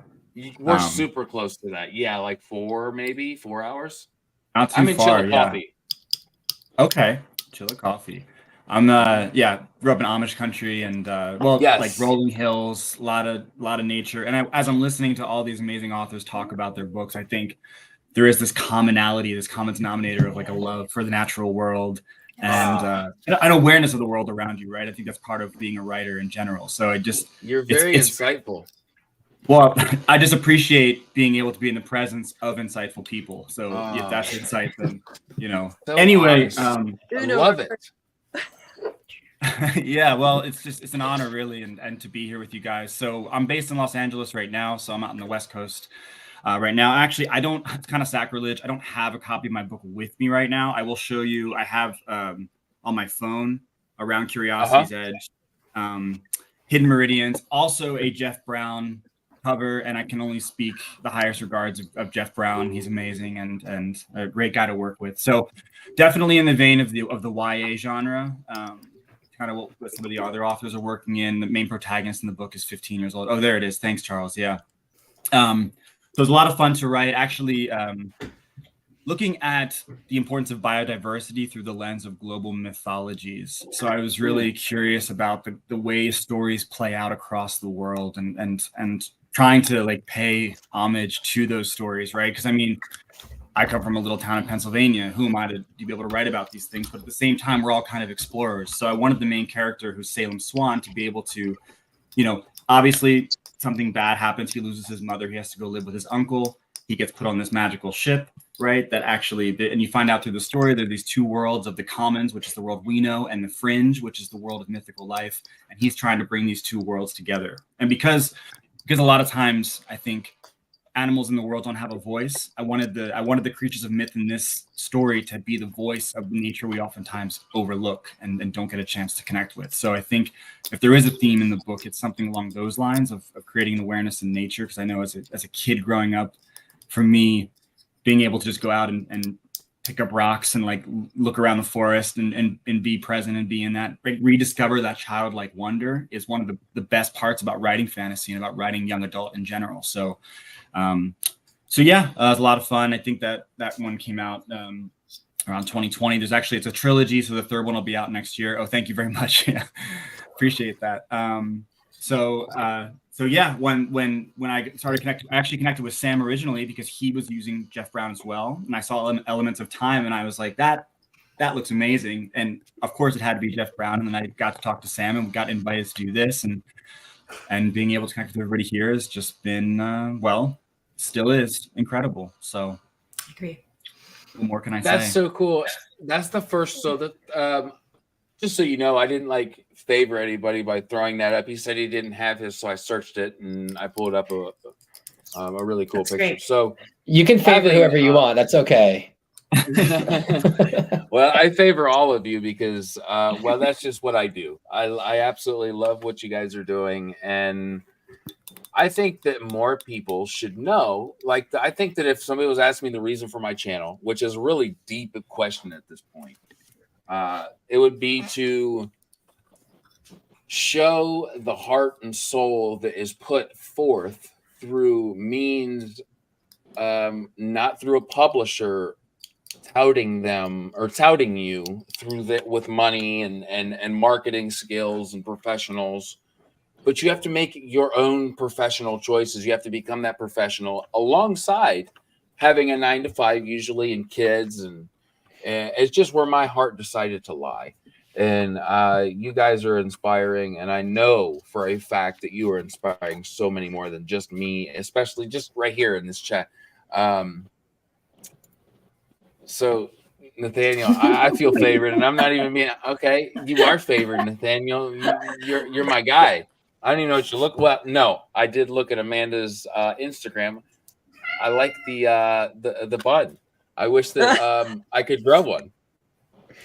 We're super close to that. Yeah, like 4 hours. Not too I'm in far. Chillicothe. Okay, Chillicothe. I'm grew up in Amish country and Yes. like rolling hills, a lot of nature. And as I'm listening to all these amazing authors talk about their books, I think there is this commonality, this common denominator of like a love for the natural world and an awareness of the world around you, right? I think that's part of being a writer in general. So You're very insightful. Well, I just appreciate being able to be in the presence of insightful people. So if that's insight, then So anyway, honest. I love it. yeah, well, it's an honor really and to be here with you guys. So I'm based in Los Angeles right now, so I'm out on the West Coast right now. Actually, it's kind of sacrilege. I don't have a copy of my book with me right now. I will show you. I have on my phone Around Curiosity's Edge, Hidden Meridians, also a Jeff Brown cover, and I can only speak the highest regards of Jeff Brown. He's amazing and a great guy to work with. So definitely in the vein of the YA genre. Kind of what some of the other authors are working in. The main protagonist in the book is 15 years old. Oh, there it is. Thanks, Charles. Yeah. So it was a lot of fun to write. Actually, looking at the importance of biodiversity through the lens of global mythologies. So I was really curious about the way stories play out across the world and trying to like pay homage to those stories, right? Because I mean, I come from a little town in Pennsylvania. Who am I to be able to write about these things? But at the same time, we're all kind of explorers. So I wanted the main character, who's Salem Swan, to be able to, obviously something bad happens. He loses his mother. He has to go live with his uncle. He gets put on this magical ship, right? That actually, and you find out through the story, there are these two worlds of the commons, which is the world we know, and the fringe, which is the world of mythical life. And he's trying to bring these two worlds together. And because a lot of times I think animals in the world don't have a voice. I wanted the creatures of myth in this story to be the voice of nature we oftentimes overlook and don't get a chance to connect with. So I think if there is a theme in the book, it's something along those lines of creating an awareness in nature. Because I know as a kid growing up, for me, being able to just go out and pick up rocks and like look around the forest and be present and be in that, rediscover that childlike wonder is one of the best parts about writing fantasy and about writing young adult in general. So, yeah, it was a lot of fun. I think that one came out around 2020. It's a trilogy, so the third one will be out next year. Oh, thank you very much. Yeah, appreciate that. So yeah, when I started I actually connected with Sam originally because he was using Jeff Brown as well, and I saw elements of time, and I was like, that looks amazing. And of course, it had to be Jeff Brown. And then I got to talk to Sam, and we got invited to do this, and being able to connect with everybody here has just been still is incredible. So, I agree. What more can I say? That's so cool. That's the first. So that just so you know, I didn't like favor anybody by throwing that up. He said he didn't have his, so I searched it and I pulled up a really cool picture. Great. So you can favor whoever you want. That's okay. Well, I favor all of you because, that's just what I do. I absolutely love what you guys are doing, and I think that more people should know. Like, I think that if somebody was asking me the reason for my channel, which is a really deep question at this point, it would be to show the heart and soul that is put forth through means, not through a publisher touting them or touting you through that with money and marketing skills and professionals. But you have to make your own professional choices. You have to become that professional alongside having a 9-to-5 usually, and kids, and it's just where my heart decided to lie. And you guys are inspiring, and I know for a fact that you are inspiring so many more than just me, especially just right here in this chat. So Nathaniel, I feel favored, and I'm not even being okay. You are favored, Nathaniel. You're my guy. I don't even know what you look. Well, no, I did look at Amanda's Instagram. I like the bud. I wish that I could grow one.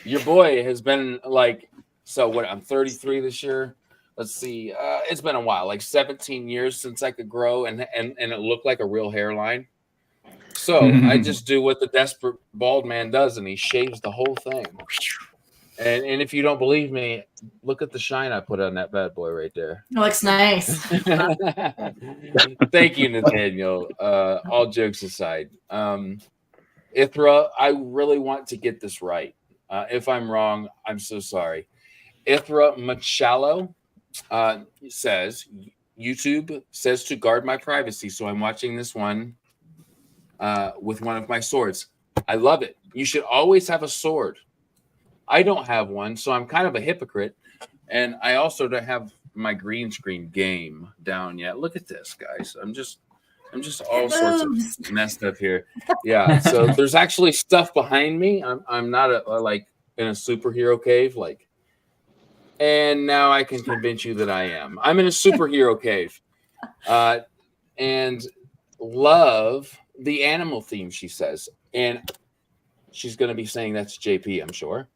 Your boy has been like, so what? I'm 33 this year. Let's see. It's been a while, like 17 years since I could grow, and it looked like a real hairline. So I just do what the desperate bald man does, and he shaves the whole thing. And if you don't believe me, look at the shine I put on that bad boy right there. It looks nice. Thank you, Nathaniel. All jokes aside, Ithra, I really want to get this right. If I'm wrong, I'm so sorry. Ithra Machallo says, YouTube says to guard my privacy, so I'm watching this one with one of my swords. I love it. You should always have a sword. I don't have one, so I'm kind of a hypocrite. And I also don't have my green screen game down yet. Look at this, guys. I'm just all sorts of messed up here. Yeah. So there's actually stuff behind me. I'm not like in a superhero cave, like. And now I can convince you that I am. I'm in a superhero cave, and love the animal theme. She says, and she's going to be saying that's JP, I'm sure,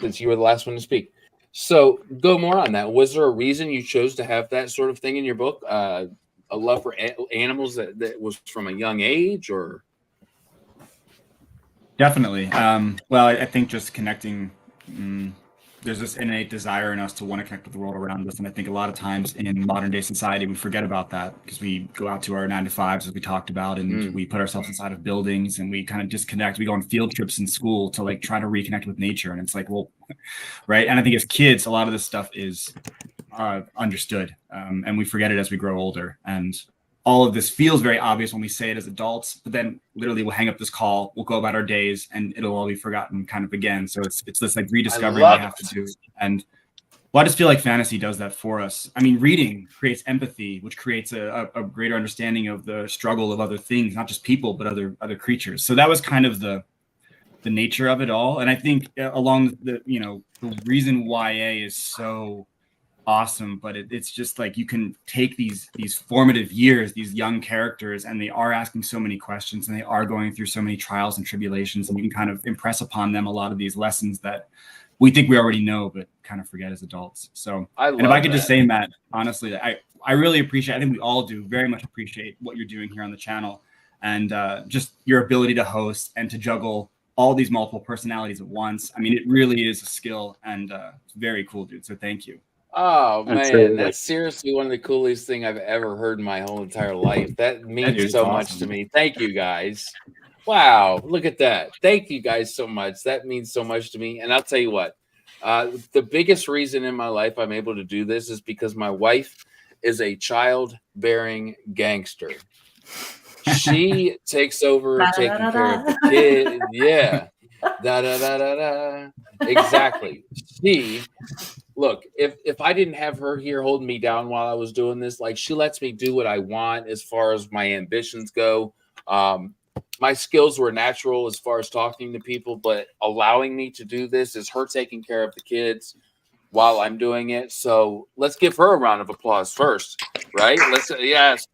since you were the last one to speak. So go more on that. Was there a reason you chose to have that sort of thing in your book? A love for animals that was from a young age, or? Definitely. Well, I think just connecting, there's this innate desire in us to want to connect with the world around us. And I think a lot of times in modern day society, we forget about that because we go out to our 9-to-5s, as we talked about, and we put ourselves inside of buildings and we kind of disconnect. We go on field trips in school to like try to reconnect with nature. And it's like, well, right. And I think as kids, a lot of this stuff is understood, and we forget it as we grow older. And all of this feels very obvious when we say it as adults, but then literally we'll hang up this call, we'll go about our days, and it'll all be forgotten kind of again. So it's this like rediscovery we have to do. And well, I just feel like fantasy does that for us. I mean, reading creates empathy, which creates a greater understanding of the struggle of other things, not just people, but other creatures. So that was kind of the nature of it all. And I think along the reason YA is so awesome, but it's just like you can take these formative years, these young characters, and they are asking so many questions and they are going through so many trials and tribulations, and you can kind of impress upon them a lot of these lessons that we think we already know but kind of forget as adults. So and if I could just say, Matt, honestly, I really appreciate, I think we all do very much appreciate what you're doing here on the channel. and just your ability to host and to juggle all these multiple personalities at once. I mean, it really is a skill, and it's very cool, dude. So thank you. Oh That's man, really- that's seriously one of the coolest thing I've ever heard in my whole entire life. That means dude, it's so much awesome. to me. Thank you guys. Wow, look at that. Thank you guys so much. That means so much to me. And I'll tell you what, the biggest reason in my life I'm able to do this is because my wife is a childbearing gangster. She takes over taking care of the kid. Yeah. Da da da da da. Exactly. Look, if I didn't have her here holding me down while I was doing this, like she lets me do what I want as far as my ambitions go. My skills were natural as far as talking to people, but allowing me to do this is her taking care of the kids while I'm doing it. So let's give her a round of applause first, right? Yes,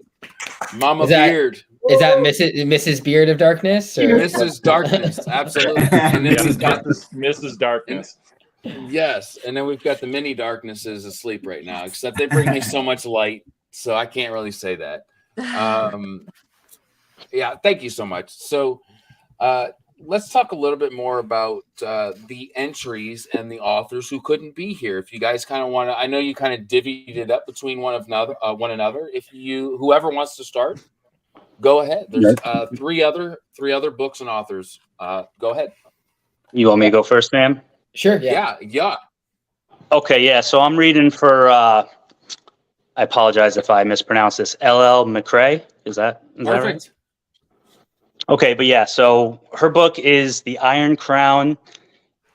Mama Beard. Is that Mrs. Beard of Darkness? Or Mrs. Darkness, absolutely. And then we've got Mrs. Darkness. Yes, and then we've got the mini darknesses asleep right now, except they bring me so much light, so I can't really say that. Yeah, thank you so much. So let's talk a little bit more about the entries and the authors who couldn't be here. If you guys kind of want to, I know you kind of divvied it up between one another. Whoever wants to start, go ahead. There's three other books and authors. Go ahead. You want me to go first, Sam? Sure. Yeah. Okay, yeah. So I'm reading for. I apologize if I mispronounce this. MaCrae. Is that right? Okay, but yeah. So her book is The Iron Crown.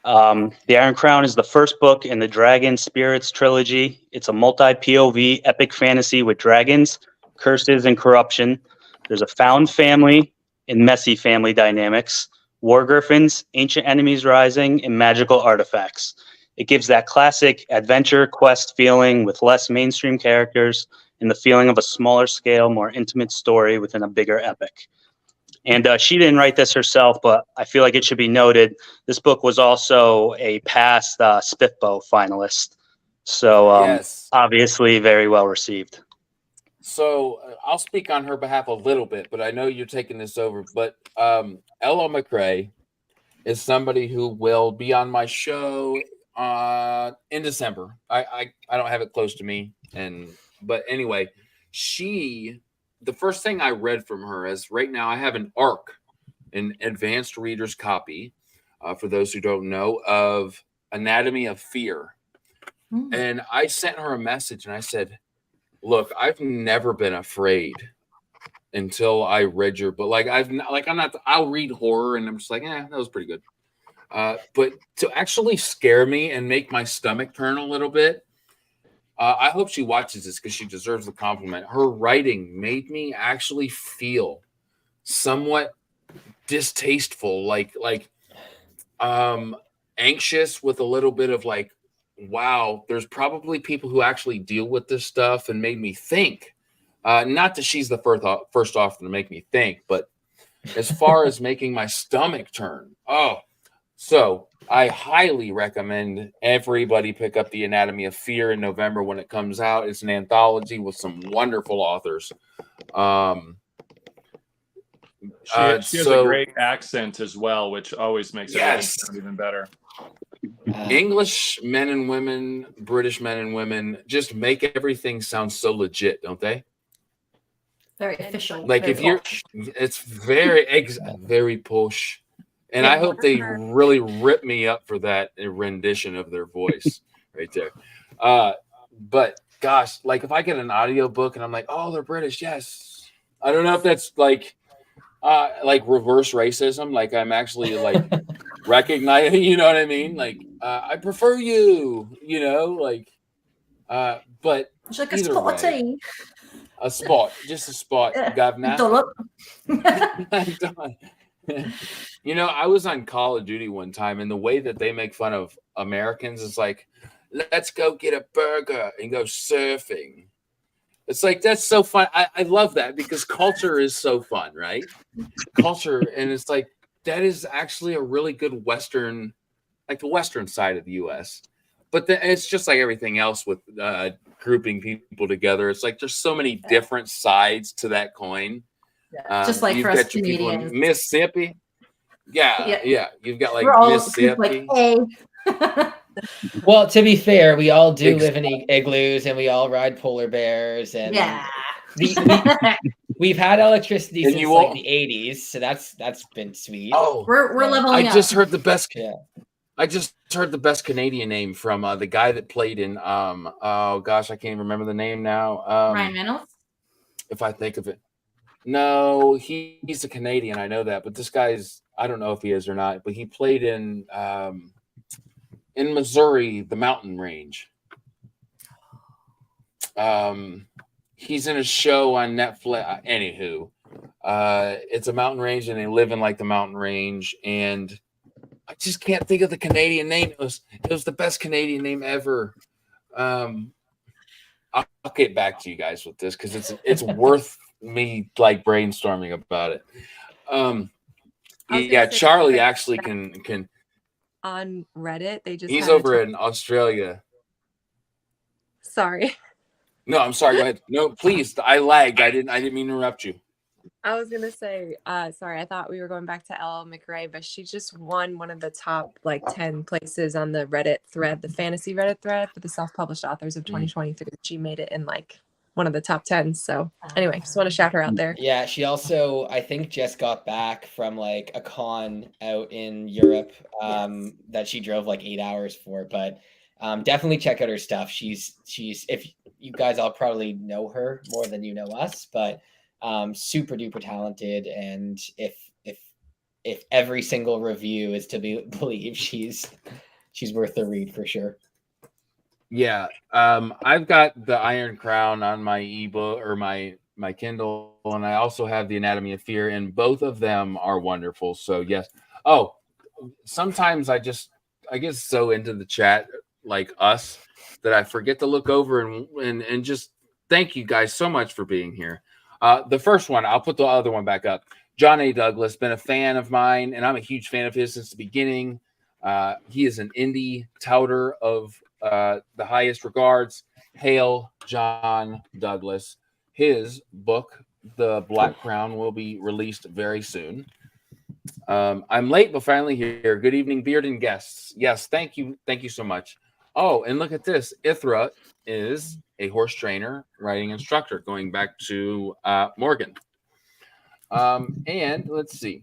The Iron Crown is the first book in the Dragon Spirits trilogy. It's a multi-POV epic fantasy with dragons, curses, and corruption. There's a found family and messy family dynamics, war griffins, ancient enemies rising, and magical artifacts. It gives that classic adventure quest feeling with less mainstream characters and the feeling of a smaller scale, more intimate story within a bigger epic. And she didn't write this herself, but I feel like it should be noted. This book was also a past SFF finalist. So Yes. Obviously very well received. So I'll speak on her behalf a little bit, but I know you're taking this over. But MaCrae is somebody who will be on my show in December. I don't have it close to me, but anyway, the first thing I read from her is right now I have an advanced reader's copy, for those who don't know, of Anatomy of Fear. And I sent her a message and I said, look, I've never been afraid until I read your book. I'll read horror and I'm just like, that was pretty good. But to actually scare me and make my stomach turn a little bit, I hope she watches this because she deserves the compliment. Her writing made me actually feel somewhat distasteful, like anxious with a little bit of like, wow, there's probably people who actually deal with this stuff, and made me think. Not that she's the first author to make me think, but as far as making my stomach turn. So I highly recommend everybody pick up The Anatomy of Fear in November when it comes out. It's an anthology with some wonderful authors. She has a great accent as well, which always makes it sound even better. English men and women, British men and women just make everything sound so legit, don't they? Very official. Like very it's very posh. And I hope they really rip me up for that rendition of their voice right there. But gosh, like if I get an audiobook and I'm like, oh, they're British, yes. I don't know if that's like reverse racism. Like I'm actually like recognizing, you know what I mean? Like I prefer you, but it's like a either spot way, just a spot, governor. I was on Call of Duty one time, and the way that they make fun of Americans is like, let's go get a burger and go surfing. It's like, that's so fun. I love that because culture is so fun, right? Culture. And it's like, that is actually a really good Western, like the Western side of the U.S. But it's just like everything else with grouping people together. It's like there's so many different sides to that coin. Just like you've for us got your people in Canadians. Mississippi. Yeah. You've got like We're all Mississippi. like, hey. Well, to be fair, we all do Ex- live in igloos and we all ride polar bears and Yeah. we've had electricity And since you like all- the 80s, so that's been sweet. Oh, We're Yeah. leveling I up. just heard the best. Yeah. I just heard the best Canadian name from the guy that played in. Oh gosh, I can't remember the name now. Ryan Reynolds. If I think of it. No, he's a Canadian. I know that, but this guy's. I don't know if he is or not, but he played in Missouri, the mountain range. He's in a show on Netflix. Anywho, it's a mountain range, and they live in like the mountain range. And I just can't think of the Canadian name. It was the best Canadian name ever. I'll get back to you guys with this because it's worth me like brainstorming about it. Yeah, Charlie actually can. On Reddit, they just He's had a over in Australia. Sorry. No, I'm sorry. Go ahead. No, please. I lagged. I didn't mean to interrupt you. I was gonna say, sorry, I thought we were going back to MaCrae, but she just won one of the top like 10 places on the Reddit thread, the fantasy Reddit thread for the self-published authors of 2023. She made it in like one of the top 10. So anyway, just want to shout her out there. Yeah, she also I think just got back from like a con out in Europe that she drove like 8 hours for, but definitely check out her stuff. She's if you guys all probably know her more than you know us, but super duper talented, and if every single review is to be believed, she's worth the read for sure. Yeah, I've got the Iron Crown on my ebook or my Kindle, and I also have the Anatomy of Fear, and both of them are wonderful. So yes. Oh, sometimes I get so into the chat like us that I forget to look over and just thank you guys so much for being here. The first one, I'll put the other one back up. John A. Douglas, been a fan of mine, and I'm a huge fan of his since the beginning. He is an indie touter of the highest regards. Hail John Douglas. His book, The Black Crown, will be released very soon. I'm late, but finally here. Good evening, Beard and guests. Yes, thank you so much. Oh, and look at this. Ithra is a horse trainer, riding instructor, going back to Morgan. And let's see.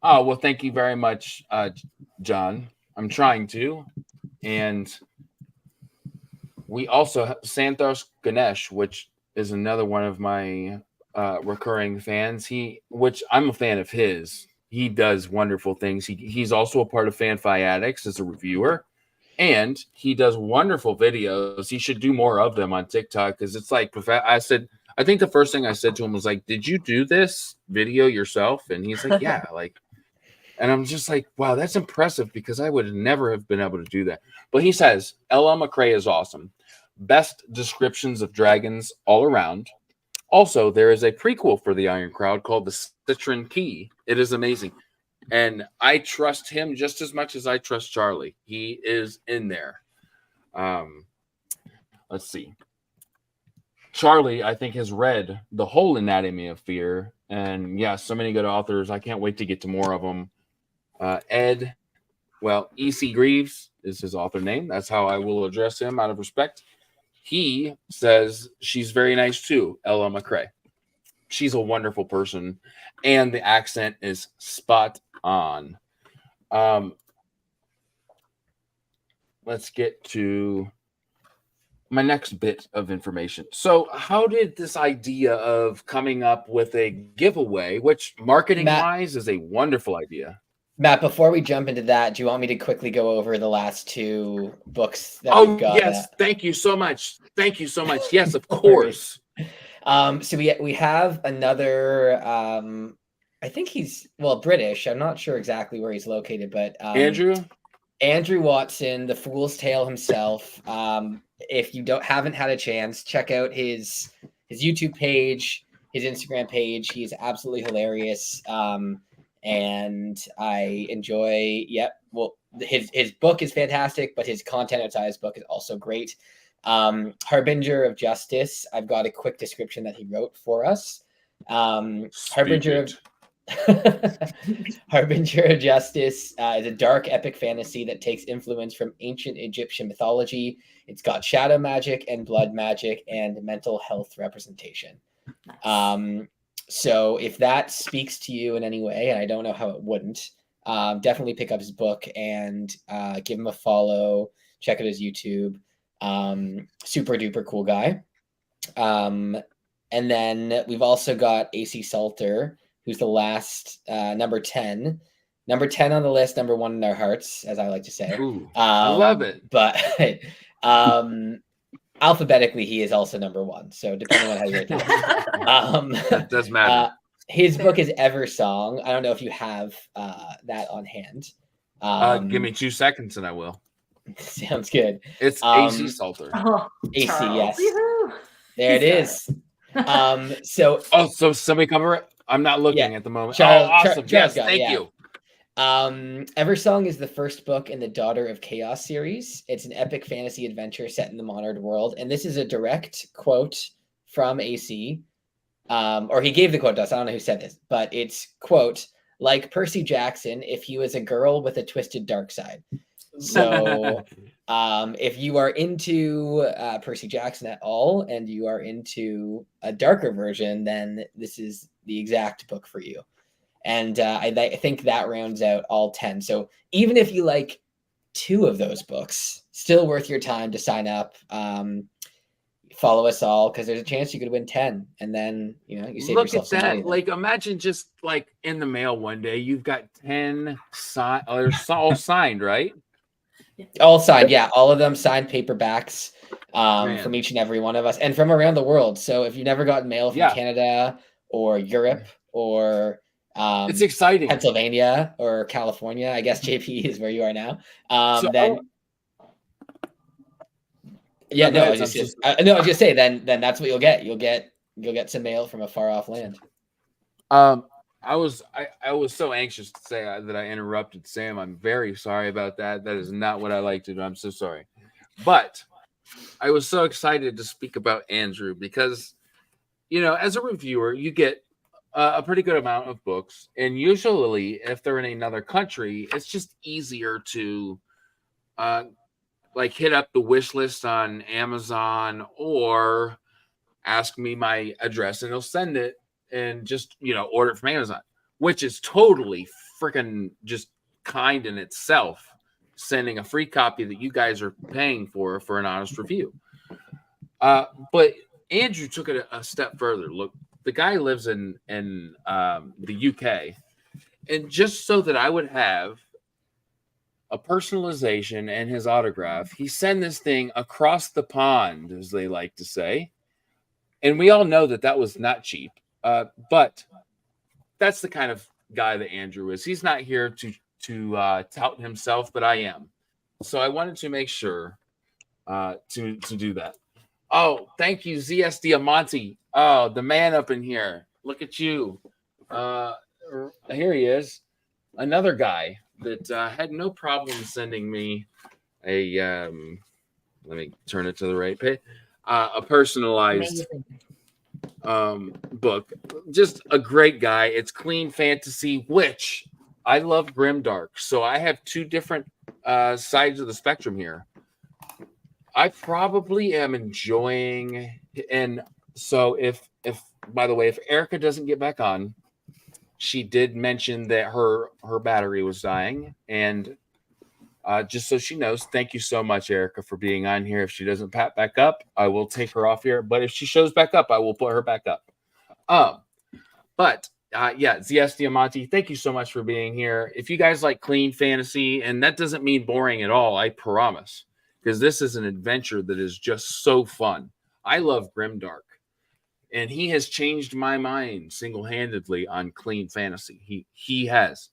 Oh, well, thank you very much, John. I'm trying to. And we also have Santos Ganesh, which is another one of my recurring fans. Which I'm a fan of his. He does wonderful things. He's also a part of FanFi Addicts as a reviewer. And he does wonderful videos. He should do more of them on TikTok because it's like I think the first thing I said to him was like, "Did you do this video yourself?" And he's like, "Yeah." And I'm just like, "Wow, that's impressive," because I would never have been able to do that. But he says MaCrae is awesome. Best descriptions of dragons all around. Also, there is a prequel for the Iron Crowd called The Citron Key. It is amazing. And I trust him just as much as I trust Charlie. He is in there. Let's see. Charlie, I think, has read the whole Anatomy of Fear. And yeah, so many good authors. I can't wait to get to more of them. Ed, well, E.C. Greaves is his author name. That's how I will address him out of respect. He says she's very nice too, Ella MaCrae. She's a wonderful person. And the accent is spot on. Let's get to my next bit of information. So how did this idea of coming up with a giveaway, which marketing wise is a wonderful idea? Matt, before we jump into that, do you want me to quickly go over the last two books that we've got? Yes, thank you so much. Thank you so much. Yes, of course. So we have another I think he's British. I'm not sure exactly where he's located, but Andrew Watson, the Fool's Tale himself. If you haven't had a chance, check out his YouTube page, his Instagram page. He's absolutely hilarious. And I enjoy, his book is fantastic, but his content outside his book is also great. Harbinger of Justice. I've got a quick description that he wrote for us. Harbinger of Harbinger of Justice is a dark epic fantasy that takes influence from ancient Egyptian mythology. It's got shadow magic and blood magic and mental health representation. Nice. So if that speaks to you in any way, and I don't know how it wouldn't, definitely pick up his book and give him a follow. Check out his YouTube. Super duper cool guy. And then we've also got AC Salter, who's the last number 10. Number 10 on the list, number 1 in our hearts, as I like to say. Ooh, I love it. But alphabetically, he is also number 1. So depending on how you rate it. That does matter. His book is Eversong. I don't know if you have that on hand. Give me 2 seconds and I will. Sounds good. It's AC Salter. Oh, AC, Charles. yes. Yoo-hoo. There it is. So somebody cover it. I'm not looking at the moment. Charles, Awesome. Yes, got, thank you. Eversong is the first book in the Daughter of Chaos series. It's an epic fantasy adventure set in the modern world, and this is a direct quote from AC. Or he gave the quote to us. I don't know who said this, but it's, quote, like Percy Jackson if he was a girl with a twisted dark side. So if you are into Percy Jackson at all and you are into a darker version, then this is the exact book for you. And I think that rounds out all 10. So even if you like 2 of those books, still worth your time to sign up. Follow us all, because there's a chance you could win 10, and then you save Look yourself at some money. that. Like, imagine just like in the mail one day, you've got 10 signed. They're all signed, right? All signed, yeah. All of them signed paperbacks from each and every one of us, and from around the world. So if you've never gotten mail from Canada or Europe or it's exciting, Pennsylvania or California, I guess JP is where you are now. Yeah, no, I was just gonna say then that's what you'll get. You'll get some mail from a far off land. I was so anxious to say that I interrupted Sam. I'm very sorry about that. That is not what I like to do. I'm so sorry. But I was so excited to speak about Andrew because, as a reviewer, you get a pretty good amount of books, and usually if they're in another country, it's just easier to hit up the wish list on Amazon or ask me my address and they'll send it and just, order it from Amazon, which is totally freaking just kind in itself, sending a free copy that you guys are paying for an honest review. But Andrew took it a step further. Look, the guy lives in the UK, and just so that I would have a personalization and his autograph, he sent this thing across the pond, as they like to say. And we all know that was not cheap. But that's the kind of guy that Andrew is. He's not here to tout himself, but I am. So I wanted to make sure to do that. Oh, thank you, ZS Diamante. Oh, the man up in here. Look at you. Here he is. Another guy that had no problem sending me a let me turn it to the right page, a personalized book. Just a great guy. It's clean fantasy, which I love grimdark. So I have 2 different sides of the spectrum here. I probably am enjoying, and so if by the way, if Ericka doesn't get back on, she did mention that her battery was dying, and just so she knows, thank you so much, Ericka, for being on here. If she doesn't pat back up, I will take her off here. But if she shows back up, I will put her back up. ZS Diamante, thank you so much for being here. If you guys like clean fantasy, and that doesn't mean boring at all, I promise, because this is an adventure that is just so fun. I love grimdark. And he has changed my mind single-handedly on clean fantasy. He has.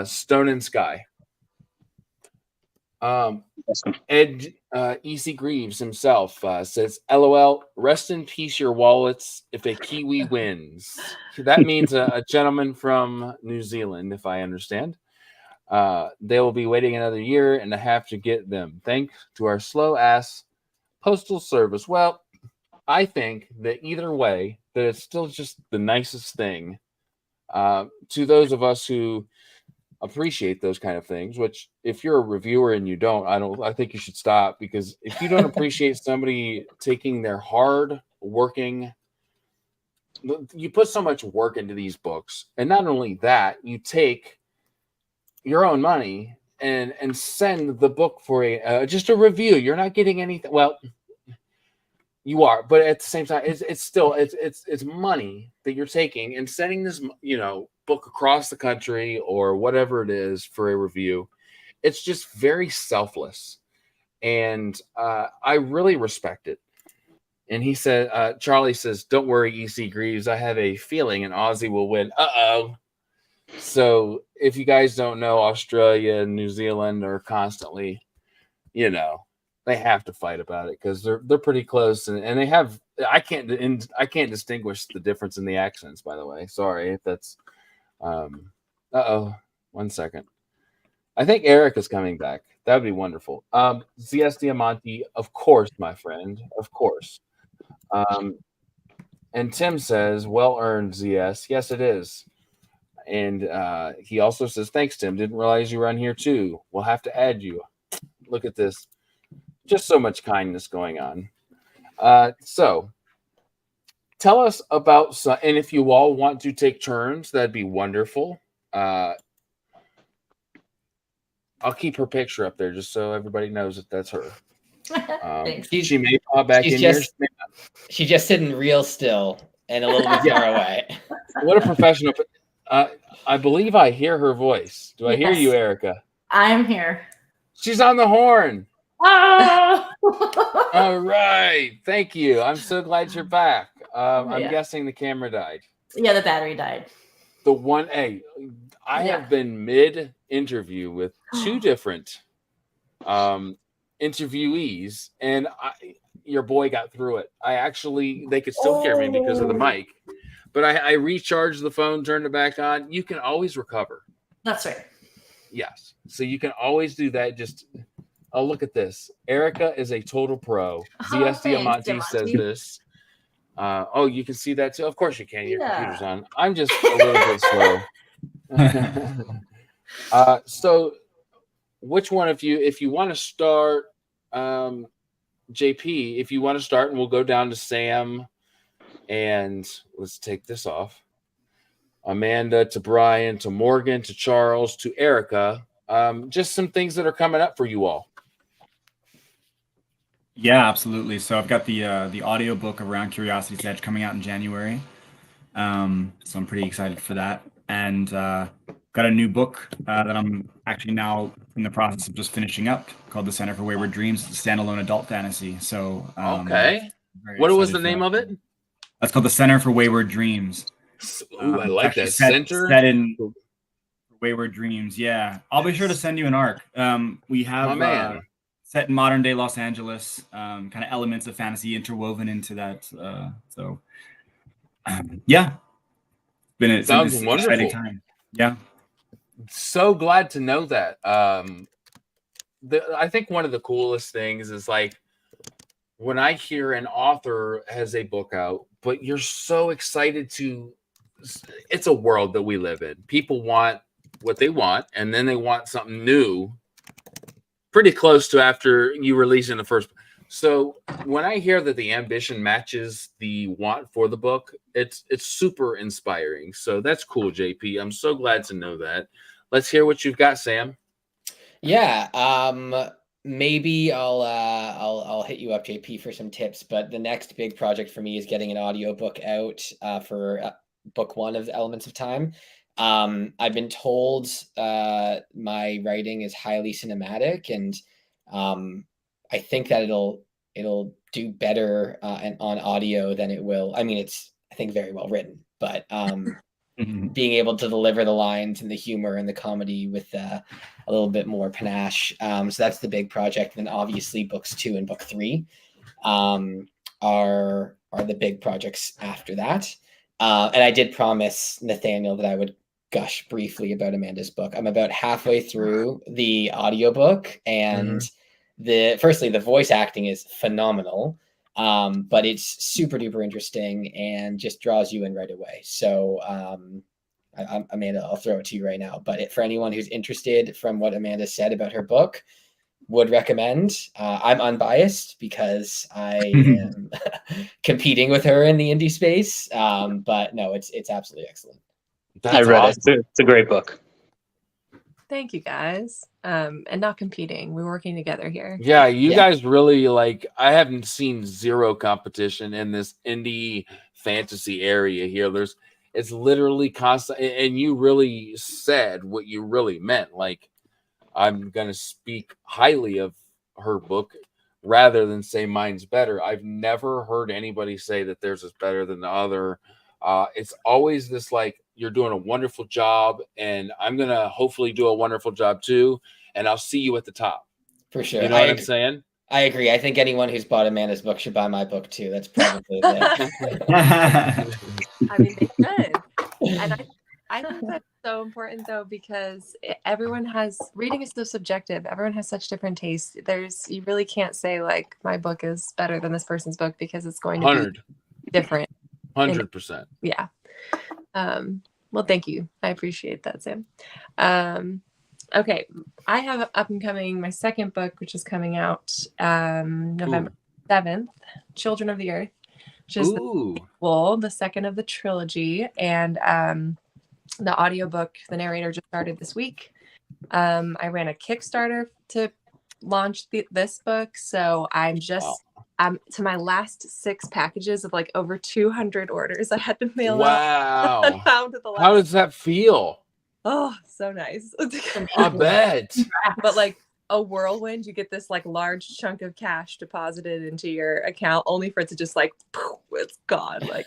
Stone and Sky. Ed E.C. Greaves himself says, LOL, rest in peace your wallets if a Kiwi wins. That means a gentleman from New Zealand, if I understand. They will be waiting another year and a half to get them. Thanks to our slow-ass postal service. Well, I think that either way, that it's still just the nicest thing to those of us who appreciate those kind of things. Which, if you're a reviewer and you don't, I think you should stop, because if you don't appreciate somebody taking their hard working, you put so much work into these books, and not only that, you take your own money and send the book for just a review. You're not getting anything. Well, you are, but at the same time, it's still it's money that you're taking and sending this book across the country or whatever it is for a review. It's just very selfless, and I really respect it. And he said, Charlie says, "Don't worry, EC Greaves. I have a feeling an Aussie will win." So if you guys don't know, Australia and New Zealand are constantly, they have to fight about it because they're pretty close, and they have. I can't distinguish the difference in the accents. By the way, sorry if that's. 1 second. I think Eric is coming back. That would be wonderful. ZS Diamante, of course, my friend, of course. And Tim says, "Well earned, ZS." Yes, it is. And he also says, "Thanks, Tim. Didn't realize you were on here too. We'll have to add you." Look at this. Just so much kindness going on. So tell us about some, and if you all want to take turns, that'd be wonderful. I'll keep her picture up there just so everybody knows that that's her. Thanks. She may pop back in here. She's just sitting real still and a little bit far away. What a professional. I believe I hear her voice. Do I hear you, Ericka? I'm here. She's on the horn. Oh! All right. Thank you. I'm so glad you're back. I'm guessing the camera died. Yeah, the battery died. The one I have been mid-interview with two different interviewees, and your boy got through it. They could still hear me because of the mic, but I recharged the phone, turned it back on. You can always recover. That's right. Yes. So you can always do that. Just look at this. Ericka is a total pro. ZS Diamante says this. You can see that too. Of course you can. Your computer's on. I'm just a little bit slow. So which one of you, if you want to start, JP, if you want to start, and we'll go down to Sam, and let's take this off. Amanda, to Brian, to Morgan, to Charles, to Ericka. Just some things that are coming up for you all. Yeah, absolutely. So I've got the audio book around Curiosity's Edge coming out in January. So I'm pretty excited for that. And got a new book that I'm actually now in the process of just finishing up called The Center for Wayward Dreams. It's a standalone adult fantasy. So okay. What was the name of it? That's called The Center for Wayward Dreams. Ooh, I like that. Center? Set in Wayward Dreams. Yeah. I'll be sure to send you an arc. We have set in modern day Los Angeles, kind of elements of fantasy interwoven into that. It's sounds an wonderful. exciting time. Yeah. So glad to know that. I think one of the coolest things is like when I hear an author has a book out, but you're so excited it's a world that we live in. People want what they want, and then they want something new pretty close to after you release in the first. So when I hear that the ambition matches the want for the book, it's super inspiring. So that's cool, JP. I'm so glad to know that. Let's hear what you've got, Sam. Yeah. Maybe I'll hit you up, JP, for some tips. But the next big project for me is getting an audiobook out for book one of Elements of Time. I've been told my writing is highly cinematic, and I think that it'll do better on audio than it will. I mean, it's, I think, very well written, but being able to deliver the lines and the humor and the comedy with a little bit more panache. So that's the big project. And then obviously books 2 and book 3 are the big projects after that. And I did promise Nathaniel that I would gush briefly about Amanda's book. I'm about halfway through the audiobook, and firstly, the voice acting is phenomenal. But it's super duper interesting and just draws you in right away. So Amanda, I'll throw it to you right now. But for anyone who's interested, from what Amanda said about her book, would recommend. I'm unbiased because I am competing with her in the indie space. But no, it's absolutely excellent. I read it. It's a great book. Thank you, guys. And not competing. We're working together here. Yeah, you guys really like. I haven't seen zero competition in this indie fantasy area here. It's literally constant, and you really said what you really meant. Like, I'm going to speak highly of her book rather than say mine's better. I've never heard anybody say that theirs is better than the other. It's always this like, you're doing a wonderful job, and I'm going to hopefully do a wonderful job too, and I'll see you at the top. For sure. You know what I'm saying? I agree. I think anyone who's bought Amanda's book should buy my book too. That's probably I mean, they should. And I think that's so important though, because reading is so subjective. Everyone has such different tastes. You really can't say like my book is better than this person's book, because it's going to be different. 100%. Yeah. Well, thank you. I appreciate that, Sam. Okay. I have up and coming my second book, which is coming out November 7th, Children of the Earth, which is the second of the trilogy. And the audiobook, the narrator just started this week. I ran a Kickstarter to launch this book. So I'm to my last 6 packages of like over 200 orders I had to mail out. How does that feel? Oh, so nice. I bet. But like a whirlwind, you get this like large chunk of cash deposited into your account, only for it to just like, poof, it's gone. Like,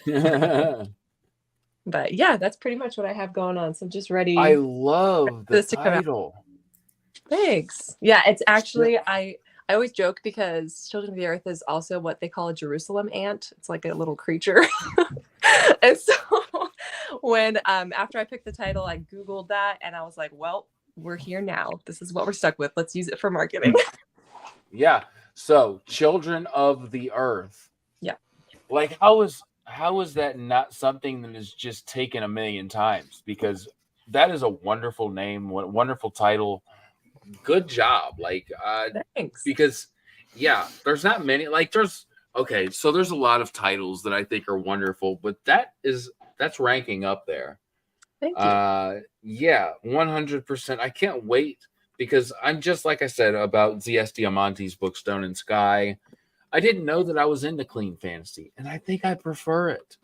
but yeah, that's pretty much what I have going on. So I'm just ready. I love the title. Thanks. Yeah, it's actually, I always joke because Children of the Earth is also what they call a Jerusalem ant. It's like a little creature. And so when after I picked the title, I Googled that and I was like, well, we're here now. This is what we're stuck with. Let's use it for marketing. Yeah. So Children of the Earth. Yeah. Like how is that not something that is just taken a million times? Because that is a wonderful name, wonderful title. Good job. Like thanks. Because there's not many, like there's so there's a lot of titles that I think are wonderful, but that's ranking up there. Thank you. Yeah, 100%. I can't wait, because I'm just like I said about Z.S. Diamante's book Stone and Sky. I didn't know that I was into clean fantasy, and I think I prefer it.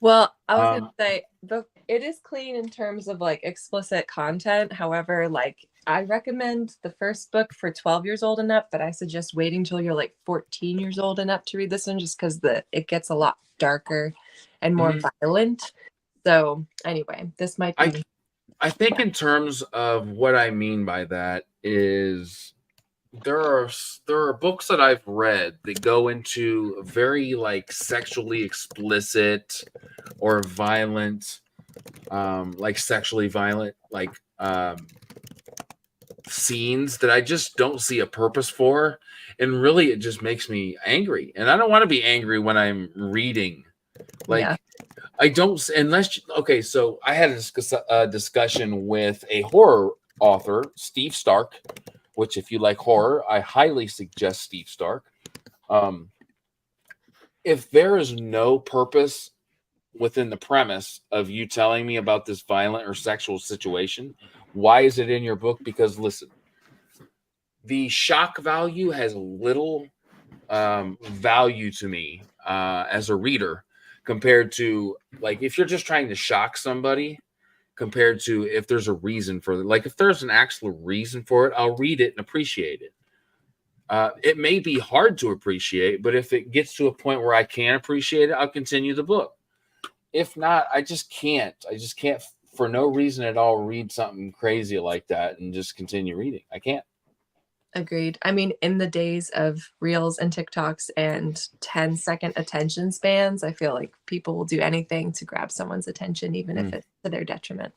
Well, I was gonna say it is clean in terms of like explicit content. However, like I recommend the first book for 12 years old and up, but I suggest waiting till you're like 14 years old and up to read this one, just because it gets a lot darker and more violent. So anyway, this might be. I think in terms of what I mean by that is there are books that I've read that go into very like sexually explicit or violent, like sexually violent, like scenes that I just don't see a purpose for, and really it just makes me angry, and I don't want to be angry when I'm reading. Like I don't, unless so I had a discussion with a horror author, Steve Stark, which if you like horror, I highly suggest Steve Stark. If there is no purpose within the premise of you telling me about this violent or sexual situation, why is it in your book? Because listen, the shock value has little value to me as a reader compared to like if you're just trying to shock somebody, compared to if there's a reason for it. Like if there's an actual reason for it, I'll read it and appreciate it. It may be hard to appreciate, but if it gets to a point where I can appreciate it, I'll continue the book. If not, I just can't for no reason at all read something crazy like that and just continue reading. I can't. Agreed. I mean, in the days of Reels and TikToks and 10-second attention spans, I feel like people will do anything to grab someone's attention, even if it's to their detriment.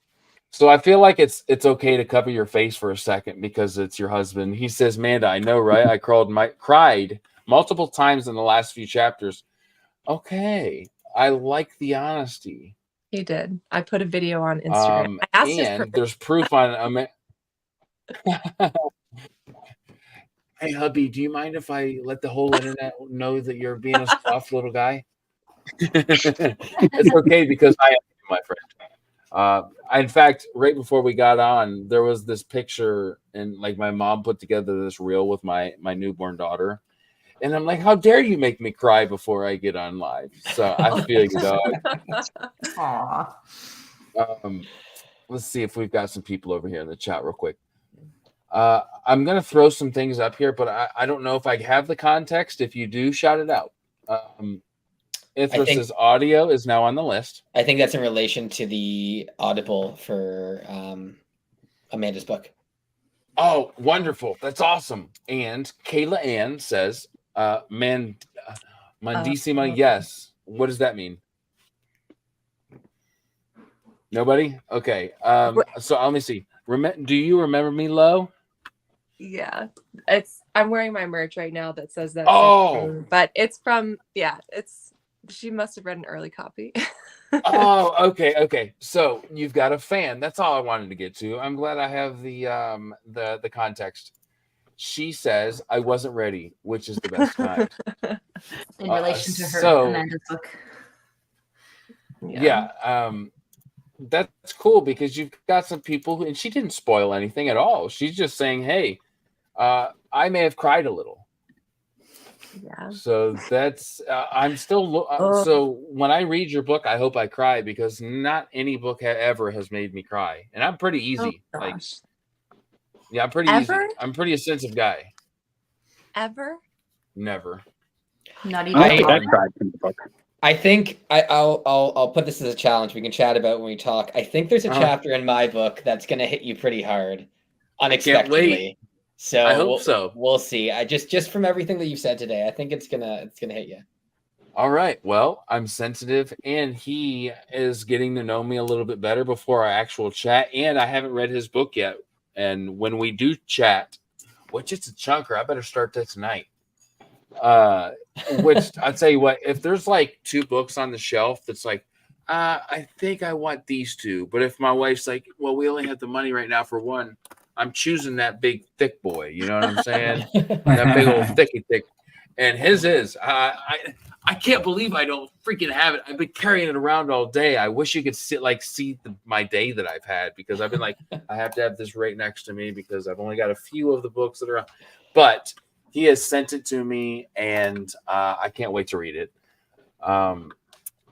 So I feel like it's okay to cover your face for a second because it's your husband. He says, "Amanda, I know, right? I cried multiple times in the last few chapters. Okay, I like the honesty. He did. I put a video on Instagram. I asked his And there's proof on. Hey, hubby, do you mind if I let the whole internet know that you're being a soft little guy? It's okay because I am my friend. In fact, right before we got on, there was this picture, and like my mom put together this reel with my newborn daughter, and I'm like, "How dare you make me cry before I get on live?" So I feel you, dog. Aw. Let's see if we've got some people over here in the chat real quick. I'm gonna throw some things up here, but I don't know if I have the context. If you do, shout it out. Ithris's audio is now on the list. I think that's in relation to the Audible for Amanda's book. Oh, wonderful. That's awesome. And Kayla Ann says, Mandissima, yes. What does that mean? Nobody? Okay. So let me see. Do you remember me, Lo? Yeah. I'm wearing my merch right now that says that. Oh. But it's from, she must have read an early copy. Oh, okay. So you've got a fan. That's all I wanted to get to. I'm glad I have the context. She says I wasn't ready, which is the best kind. In relation to her Amanda's book. Yeah. That's cool because you've got some people who, and she didn't spoil anything at all. She's just saying, hey, I may have cried a little. Yeah. So that's I'm still so when I read your book, I hope I cry because not any book ever has made me cry, and I'm pretty easy. I'm pretty easy. I'm pretty a sensitive guy. Ever? Never. Not even. I cried in the book. I think I'll put this as a challenge we can chat about when we talk. I think there's a chapter in my book that's gonna hit you pretty hard, unexpectedly. I can't wait. So I hope so. We'll see. I just from everything that you've said today, I think it's gonna hit you. All right. Well, I'm sensitive, and he is getting to know me a little bit better before our actual chat. And I haven't read his book yet. And when we do chat, which it's a chunker, I better start that tonight. Which I'll tell you what, if there's like 2 books on the shelf that's like, I think I want these 2, but if my wife's like, well, we only have the money right now for one, I'm choosing that big thick boy. You know what I'm saying? That big old thick. And his is, I can't believe I don't freaking have it. I've been carrying it around all day. I wish you could see my day that I've had because I've been like, I have to have this right next to me because I've only got a few of the books that are on. But he has sent it to me, and I can't wait to read it.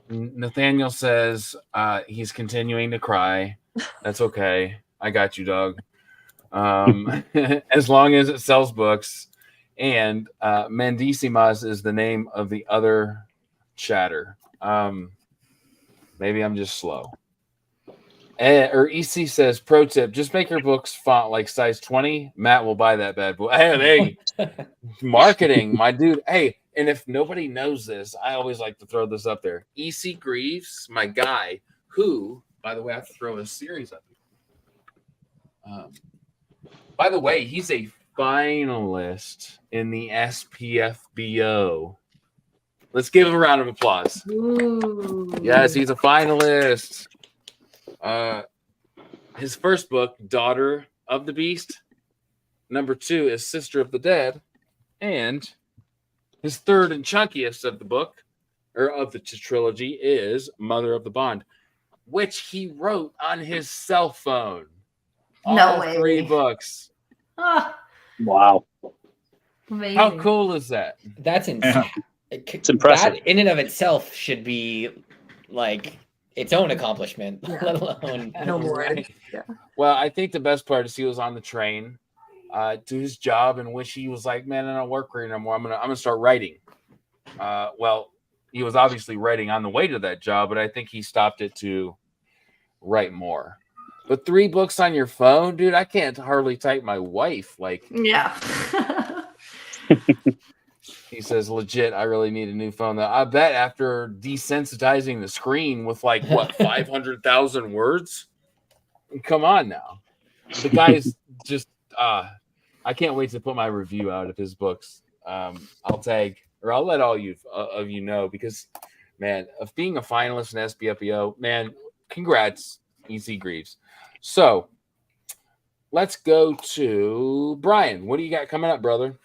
Nathaniel says he's continuing to cry. That's okay. I got you, dog. As long as it sells books. And Mandisimas is the name of the other chatter. Maybe I'm just slow. Or EC says, pro tip, just make your books font like size 20. Matt will buy that bad boy. Hey, marketing, my dude. Hey, and if nobody knows this, I always like to throw this up there. EC Greaves, my guy, who, by the way, I have to throw a series up here. By the way, he's a finalist in the SPFBO. Let's give him a round of applause. Ooh. Yes, he's a finalist. His first book, Daughter of the Beast. Number 2 is Sister of the Dead. And his third and chunkiest of the book, or of the trilogy, is Mother of the Bond, which he wrote on his cell phone. No way. 3 books. Wow. Amazing. How cool is that? That's insane. It's impressive. That in and of itself should be like its own accomplishment, let alone No more. Yeah. Well, I think the best part is he was on the train to his job, in which he was like, "Man, I don't work here anymore. I'm gonna start writing." Well, he was obviously writing on the way to that job, but I think he stopped it to write more. But 3 books on your phone, dude, I can't hardly type my wife. Like, Yeah. he says, legit, I really need a new phone. I bet after desensitizing the screen with like, what, 500,000 words? Come on now. The guy's just, I can't wait to put my review out of his books. I'll tag, or I'll let all you of you know, because, man, of being a finalist in SBFBO, man, congrats, EC Greaves. So let's go to Brian. What do you got coming up, brother?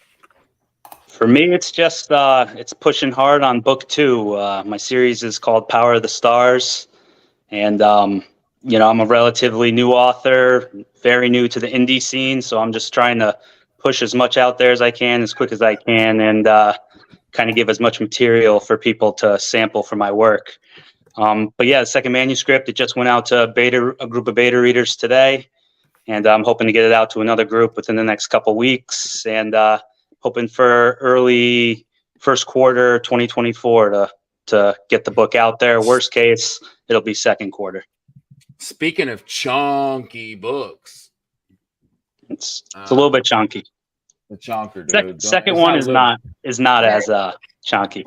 For me, it's just it's pushing hard on book 2. My series is called Power of the Stars, and you know, I'm a relatively new author, very new to the indie scene, so I'm just trying to push as much out there as I can, as quick as I can, and kind of give as much material for people to sample for my work. But yeah, the second manuscript, it just went out to a group of beta readers today, and I'm hoping to get it out to another group within the next couple weeks, and hoping for early first quarter 2024 to get the book out there. Worst case, it'll be second quarter. Speaking of chunky books, It's a little bit chunky. the chonker, dude. Second one is not as chunky.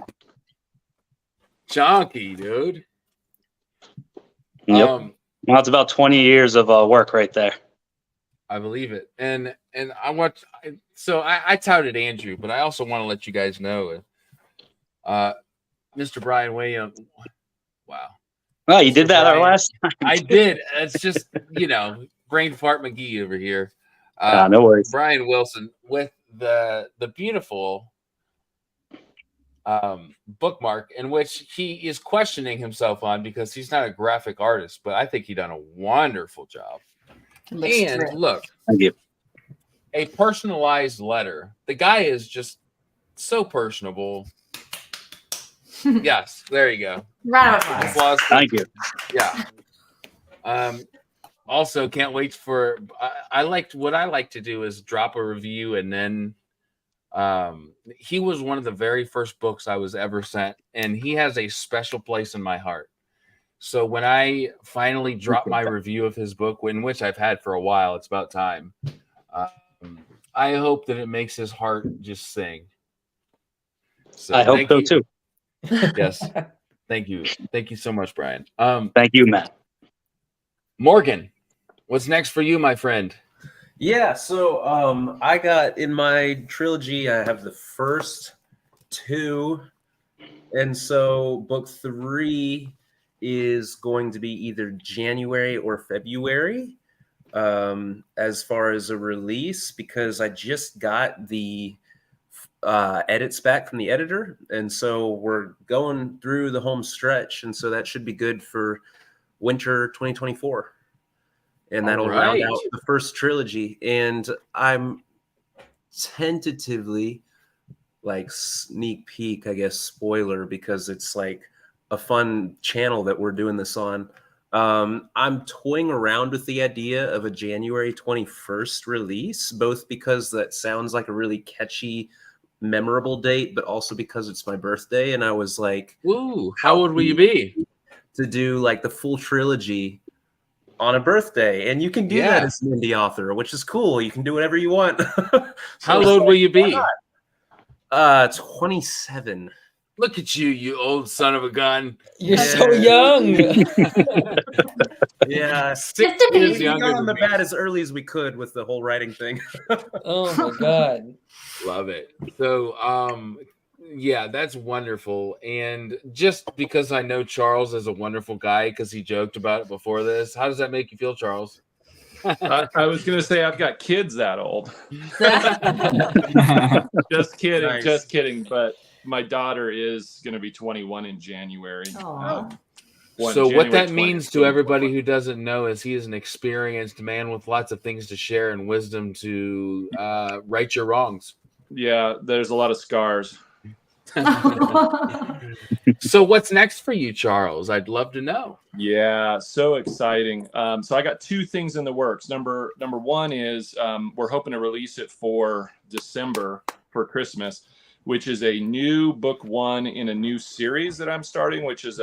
chunky, dude. Yep. Well, it's about 20 years of work right there. I believe it, and I touted Andrew, but I also want to let you guys know, Mr. Bryan Williams. Wow. Oh, you did that our last time. I did. It's just, brain fart McGee over here. No worries. Bryan Wilson with the beautiful bookmark, in which he is questioning himself on, because he's not a graphic artist, but I think he done a wonderful job. And look, thank you. A personalized letter. The guy is just so personable. Yes, there you go. Round of applause. Thank you. Yeah. Also, can't wait for. What I like to do is drop a review, and then he was one of the very first books I was ever sent, and he has a special place in my heart. So when I finally drop my review of his book, in which I've had for a while, it's about time. I hope that it makes his heart just sing. So I hope so too. Yes. Thank you. Thank you so much, Brian. Thank you, Matt. Morgan, what's next for you, my friend? Yeah, so I got in my trilogy, I have the first 2. And so book 3 is going to be either January or February as far as a release, because I just got the edits back from the editor, and so we're going through the home stretch, and so that should be good for winter 2024, and that'll round out the first trilogy. And I'm tentatively, like, sneak peek, I guess, spoiler, because it's like a fun channel that we're doing this on. I'm toying around with the idea of a January 21st release, both because that sounds like a really catchy, memorable date, but also because it's my birthday. And I was like, "Ooh, how old will you be?" To do like the full trilogy on a birthday. And you can do that as an indie author, which is cool. You can do whatever you want. How old will you be? 27. Look at you, you old son of a gun. You're so young. Yeah, 6 years we younger got on than the me. bat as early as we could with the whole writing thing. Oh my God. Love it. So, yeah, that's wonderful. And just because I know Charles is a wonderful guy, because he joked about it before this, how does that make you feel, Charles? I was going to say I've got kids that old. Just kidding. Nice. Just kidding. But my daughter is going to be 21 in January. So what that means to everybody who doesn't know is he is an experienced man with lots of things to share and wisdom to right your wrongs. Yeah, there's a lot of scars. So what's next for you, Charles? I'd love to know. Yeah, so exciting. So I got 2 things in the works. Number one is we're hoping to release it for December for Christmas, which is a new book 1 in a new series that I'm starting, which is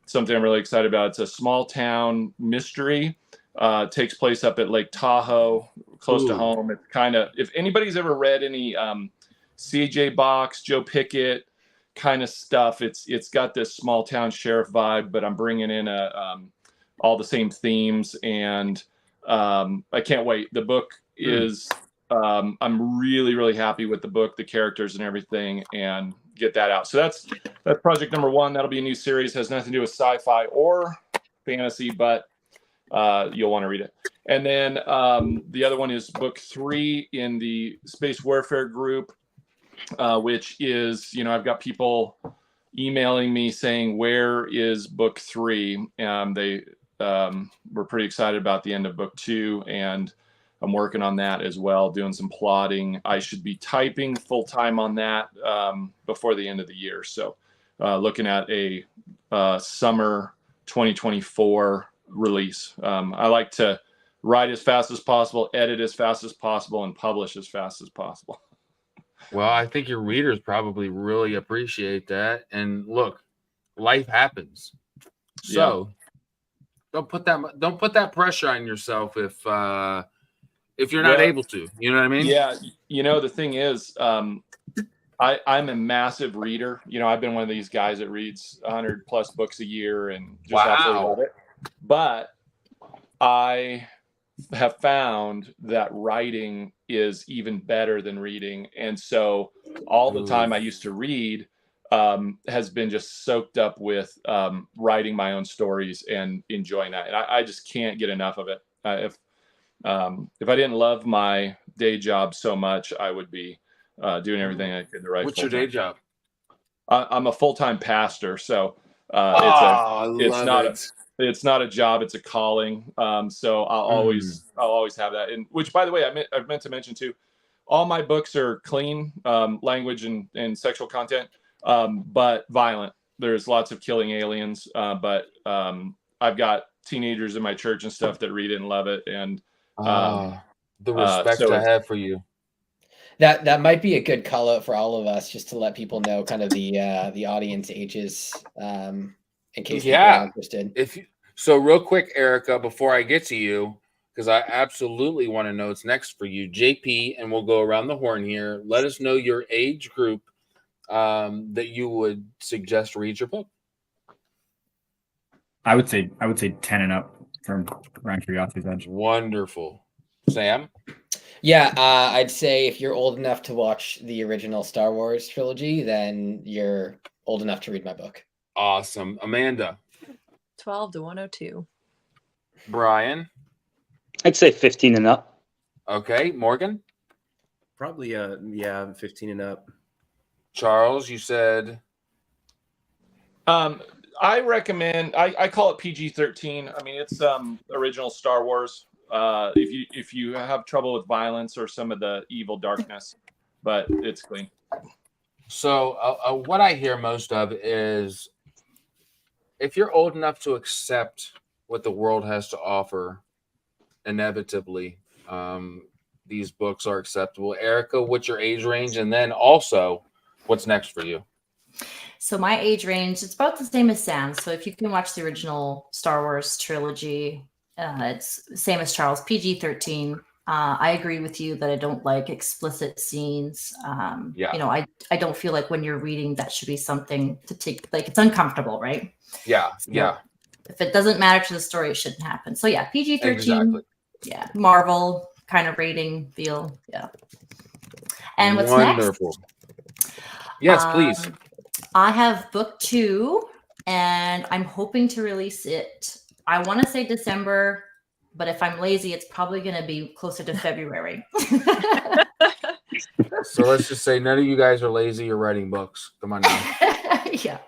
something I'm really excited about. It's a small town mystery. Takes place up at Lake Tahoe, close to home. It's kind of, if anybody's ever read any CJ Box, Joe Pickett kind of stuff, it's got this small town sheriff vibe, but I'm bringing in all the same themes, and I can't wait. The book is I'm really, really happy with the book, the characters and everything, and get that out. So that's project number 1. That'll be a new series. Has nothing to do with sci-fi or fantasy, but you'll want to read it. And then the other one is book 3 in the space warfare group, which is, I've got people emailing me saying, where is book 3? They were pretty excited about the end of book 2, and I'm working on that as well, doing some plotting. I should be typing full time on that before the end of the year. So looking at a summer 2024 release. I like to write as fast as possible, edit as fast as possible, and publish as fast as possible. Well, I think your readers probably really appreciate that. And look, life happens. So don't put that pressure on yourself if you're not able to. You know what I mean? Yeah. The thing is, I'm a massive reader. I've been one of these guys that reads 100 plus books a year and just absolutely love it. But I have found that writing is even better than reading. And so all the time I used to read has been just soaked up with writing my own stories and enjoying that. And I just can't get enough of it. If I didn't love my day job so much, I would be doing everything I could to write. What's your day job? I'm a full-time pastor. So it's not a job, it's a calling. So I'll always have that. And which, by the way, I've meant to mention too, all my books are clean language and sexual content, but violent. There's lots of killing aliens, but I've got teenagers in my church and stuff that read it and love it. And the respect I have for you. That might be a good call out for all of us, just to let people know kind of the audience ages, in case people are interested. So real quick, Ericka, before I get to you, because I absolutely want to know what's next for you, JP, and we'll go around the horn here. Let us know your age group that you would suggest read your book. I would say 10 and up from around Curiosity's Edge. Wonderful. Sam? Yeah, I'd say if you're old enough to watch the original Star Wars trilogy, then you're old enough to read my book. Awesome. Amanda? 12 to 102. Brian? I'd say 15 and up. Okay. Morgan? Probably 15 and up. Charles, you said? I recommend, I call it PG-13. I mean, it's original Star Wars. If you have trouble with violence or some of the evil darkness, but it's clean. So what I hear most of is, if you're old enough to accept what the world has to offer, inevitably, these books are acceptable. Ericka, what's your age range? And then also, what's next for you? So my age range, it's about the same as Sam's. So if you can watch the original Star Wars trilogy, it's the same as Charles, PG-13. I agree with you that I don't like explicit scenes. I don't feel like when you're reading that should be something to take, like, it's uncomfortable, right? Yeah. If it doesn't matter to the story, it shouldn't happen. So yeah, PG-13. Exactly. Yeah, Marvel kind of rating feel. Yeah. And what's wonderful. Next? Yes, please. I have book 2, and I'm hoping to release it. I want to say December, but if I'm lazy, it's probably going to be closer to February. So let's just say none of you guys are lazy. You're writing books. Come on now. Yeah.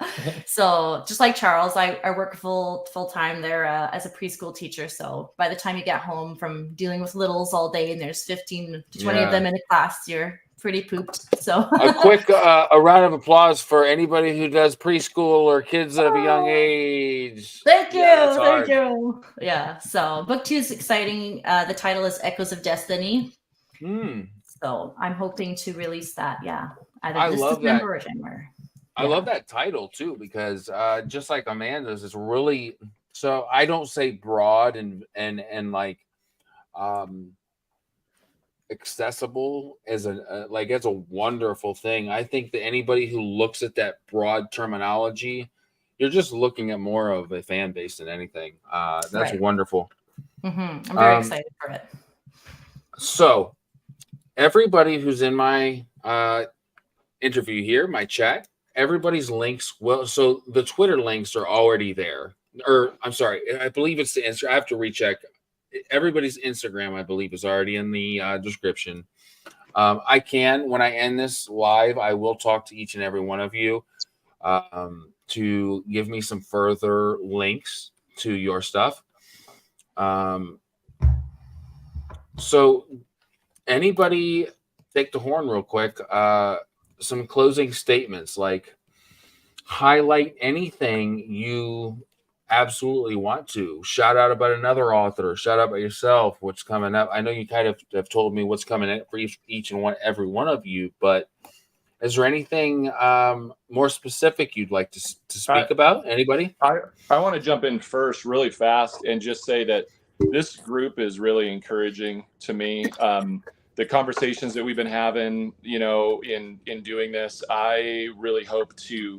So just like Charles, I work full time there as a preschool teacher. So by the time you get home from dealing with littles all day and there's 15 to 20 of them in a class, you're pretty pooped. So a quick a round of applause for anybody who does preschool or kids of a young age. Thank you. Yeah. So book 2 is exciting. The title is Echoes of Destiny. So I'm hoping to release that. Yeah. Either this December or January. I love that title too, because just like Amanda's, it's really, so I don't say broad and like accessible as it's a wonderful thing. I think that anybody who looks at that broad terminology, you're just looking at more of a fan base than anything. That's wonderful. I'm very excited for it. So everybody who's in my interview here, my chat, everybody's links. Well, so the Twitter links are already there. Or I'm sorry, I believe it's the Instagram. I have to recheck. Everybody's Instagram, I believe, is already in the description. I can, when I end this live, I will talk to each and every one of you to give me some further links to your stuff. So anybody take the horn real quick. Some closing statements, like highlight anything you absolutely want to. Shout out about another author. Shout out about yourself. What's coming up? I know you kind of have told me what's coming in for each and every one of you, but is there anything more specific you'd like to speak about? Anybody? I want to jump in first really fast and just say that this group is really encouraging to me. The conversations that we've been having, you know, in doing this, I really hope to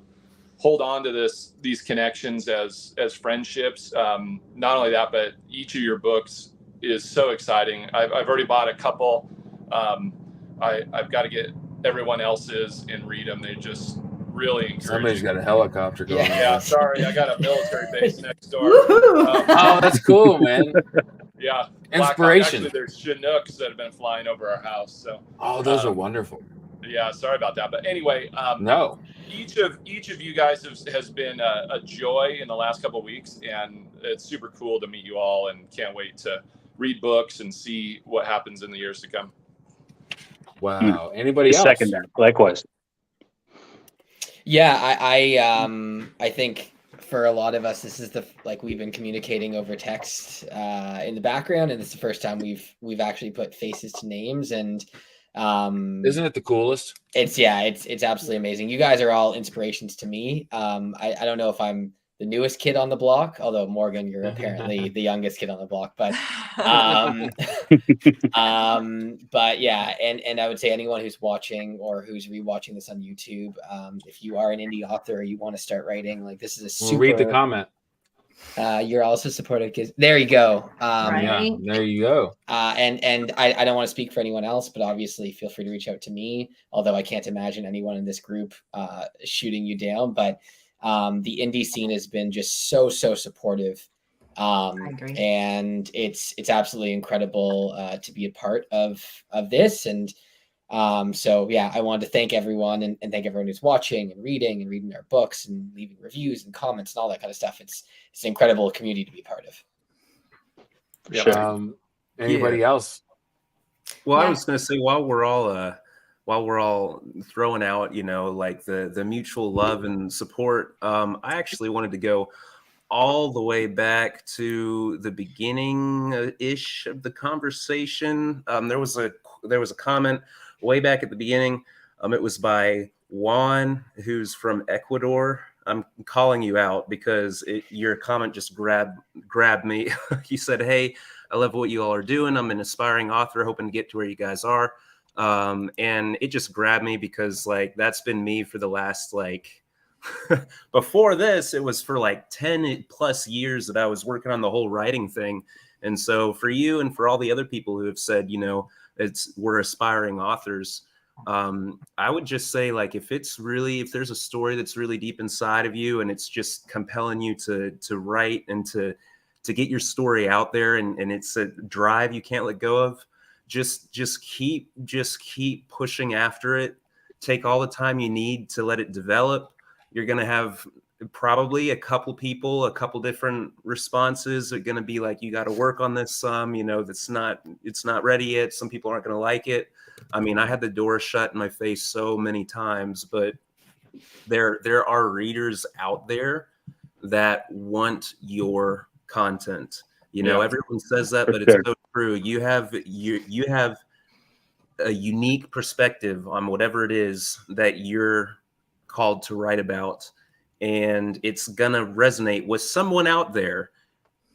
hold on to these connections as friendships. Not only that, but each of your books is so exciting. I've already bought a couple. I've got to get everyone else's and read them. They just really encouraging. Somebody's got a helicopter going. Yeah, sorry, I got a military base next door. Oh, that's cool, man. Yeah, inspiration. Actually, there's Chinooks that have been flying over our house. So. Oh, those are wonderful. Yeah, sorry about that, but anyway, no. Each of you guys has been a joy in the last couple of weeks, and it's super cool to meet you all, and can't wait to read books and see what happens in the years to come. Wow. Anybody else? Second that. Likewise. Yeah, I think for a lot of us, this is we've been communicating over text in the background, and it's the first time we've actually put faces to names, and isn't it the coolest? It's absolutely amazing. You guys are all inspirations to me. I don't know if I'm the newest kid on the block, although Morgan, you're apparently the youngest kid on the block, but but yeah, and I would say anyone who's watching or who's rewatching this on YouTube, if you are an indie author or you want to start writing, like, this is a super. Read the comment. You're also supportive because there you go. Right. Yeah, there you go. And I don't want to speak for anyone else, but obviously feel free to reach out to me. Although I can't imagine anyone in this group shooting you down. But the indie scene has been just so supportive. I agree. And it's absolutely incredible to be a part of this. And so yeah, I wanted to thank everyone and thank everyone who's watching and reading our books and leaving reviews and comments and all that kind of stuff. It's an incredible community to be a part of. Sure. Anybody else? Well, I was going to say, while we're all throwing out, like the mutual love and support, I actually wanted to go all the way back to the beginning ish of the conversation. There was a comment way back at the beginning. It was by Juan, who's from Ecuador. I'm calling you out because your comment just grabbed me. You said, "Hey, I love what you all are doing. I'm an aspiring author, hoping to get to where you guys are." And it just grabbed me because, like, that's been me for the last, like, before this, it was for like 10 plus years that I was working on the whole writing thing. And so for you and for all the other people who have said, we're aspiring authors, I would just say, like, if there's a story that's really deep inside of you and it's just compelling you to write and to get your story out there, and it's a drive you can't let go of, just keep pushing after it. Take all the time you need to let it develop. You're going to have probably a couple different responses are going to be like, you got to work on this some, it's not ready yet. Some people aren't going to like it. I mean, I had the door shut in my face so many times, but there are readers out there that want your content. Everyone says that, but it's so true. You have a unique perspective on whatever it is that you're called to write about, and it's gonna resonate with someone out there.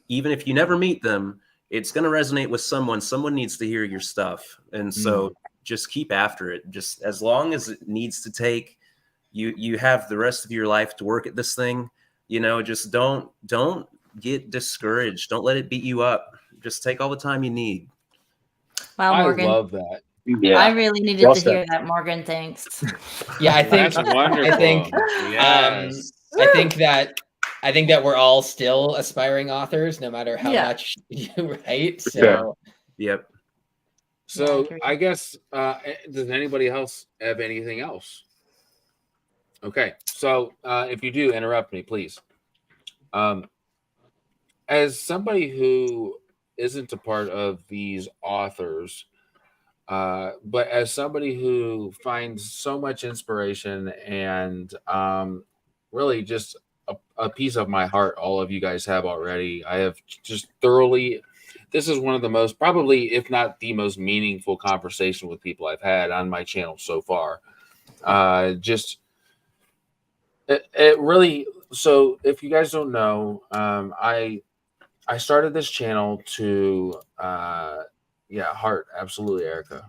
Even if you never meet them, it's gonna resonate with someone. Someone needs to hear your stuff, and so just keep after it. Just as long as it needs to take. You have the rest of your life to work at this thing. Just don't get discouraged. Don't let it beat you up. Just take all the time you need. Wow, Morgan. I love that. Yeah. I really needed Well to said. hear that, Morgan. Thanks. Yeah, I think That's wonderful. I think Yes. I think that we're all still aspiring authors, no matter how Yeah. much you write. For So sure. Yep. So agree. I guess does anybody else have anything else? Okay, so if you do, interrupt me, please. As somebody who isn't a part of these authors, but as somebody who finds so much inspiration and really just a piece of my heart, all of you guys have already. I have just thoroughly. This is one of the most, probably, if not the most meaningful conversation with people I've had on my channel so far. It really. So, if you guys don't know, I started this channel to, heart, absolutely, Ericka.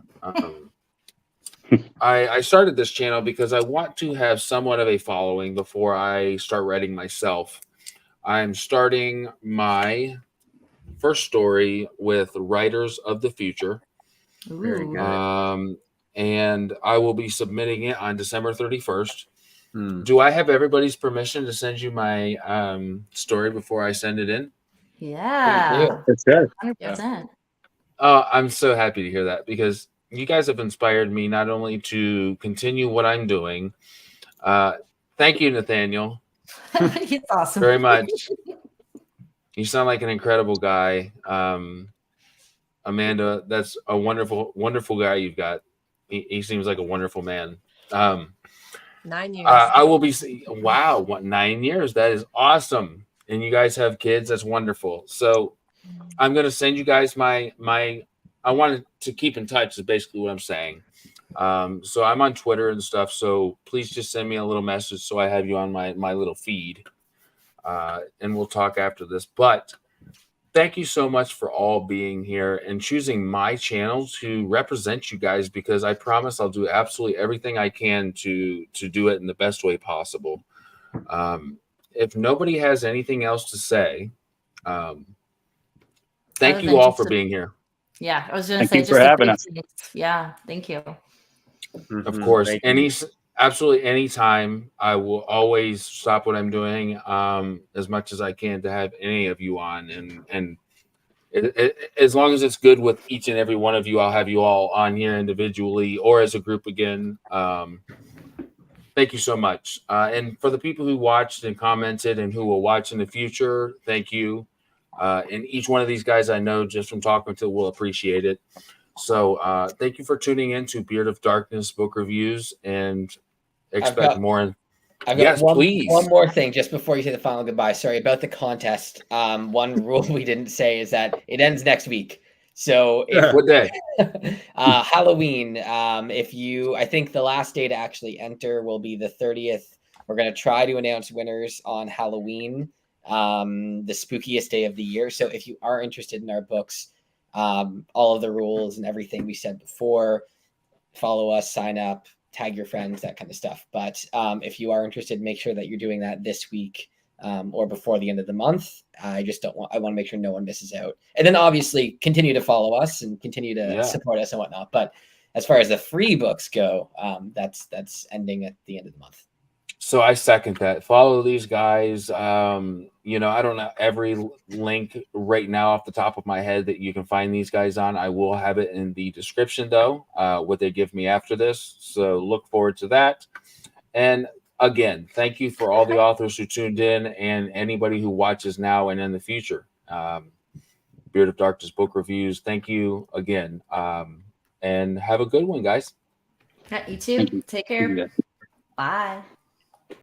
I started this channel because I want to have somewhat of a following before I start writing myself. I'm starting my first story with Writers of the Future. Very Ooh. good. And I will be submitting it on December 31st. Hmm. Do I have everybody's permission to send you my story before I send it in? Yeah. That's good. 100%. I'm so happy to hear that because you guys have inspired me not only to continue what I'm doing. Thank you, Nathaniel, He's awesome. very much. You sound like an incredible guy. Amanda, that's a wonderful, wonderful guy you've got. He seems like a wonderful man. 9 years. I will be. Wow, what 9 years? That is awesome. And you guys have kids. That's wonderful. So I'm gonna send you guys my. I wanted to keep in touch. Is basically what I'm saying. So I'm on Twitter and stuff. So please just send me a little message so I have you on my little feed, and we'll talk after this. But thank you so much for all being here and choosing my channel to represent you guys, because I promise I'll do absolutely everything I can to do it in the best way possible. If nobody has anything else to say, thank Other you than all just for a- being here. Yeah, I was going to Thank say you just for a having big us. thanks. Yeah, thank you. Of Mhm. course, Thank you. absolutely anytime. I will always stop what I'm doing as much as I can to have any of you on, and as long as it's good with each and every one of you, I'll have you all on here individually or as a group again. Thank you so much. And for the people who watched and commented and who will watch in the future, thank you. And each one of these guys I know just from talking to will appreciate it. So thank you for tuning in to Beard of Darkness book reviews, and expect more. I've got Yes, one please. more thing just before you say the final goodbye. Sorry about the contest. One rule we didn't say is that it ends next week. So if What day? Halloween, I think the last day to actually enter will be the 30th. We're going to try to announce winners on Halloween, the spookiest day of the year. So if you are interested in our books, all of the rules and everything we said before, follow us, sign up, tag your friends, that kind of stuff. But if you are interested, make sure that you're doing that this week or before the end of the month. I want to make sure no one misses out. And then obviously continue to follow us and continue to support us and whatnot. But as far as the free books go, that's ending at the end of the month. So I second that. Follow these guys. I don't know every link right now off the top of my head that you can find these guys on. I will have it in the description, though, what they give me after this. So look forward to that. And again, thank you for all the authors who tuned in and anybody who watches now and in the future. Beard of Darkness book reviews. Thank you again. And have a good one, guys. Yeah, you too. Thank you. Take care. Yeah. Bye.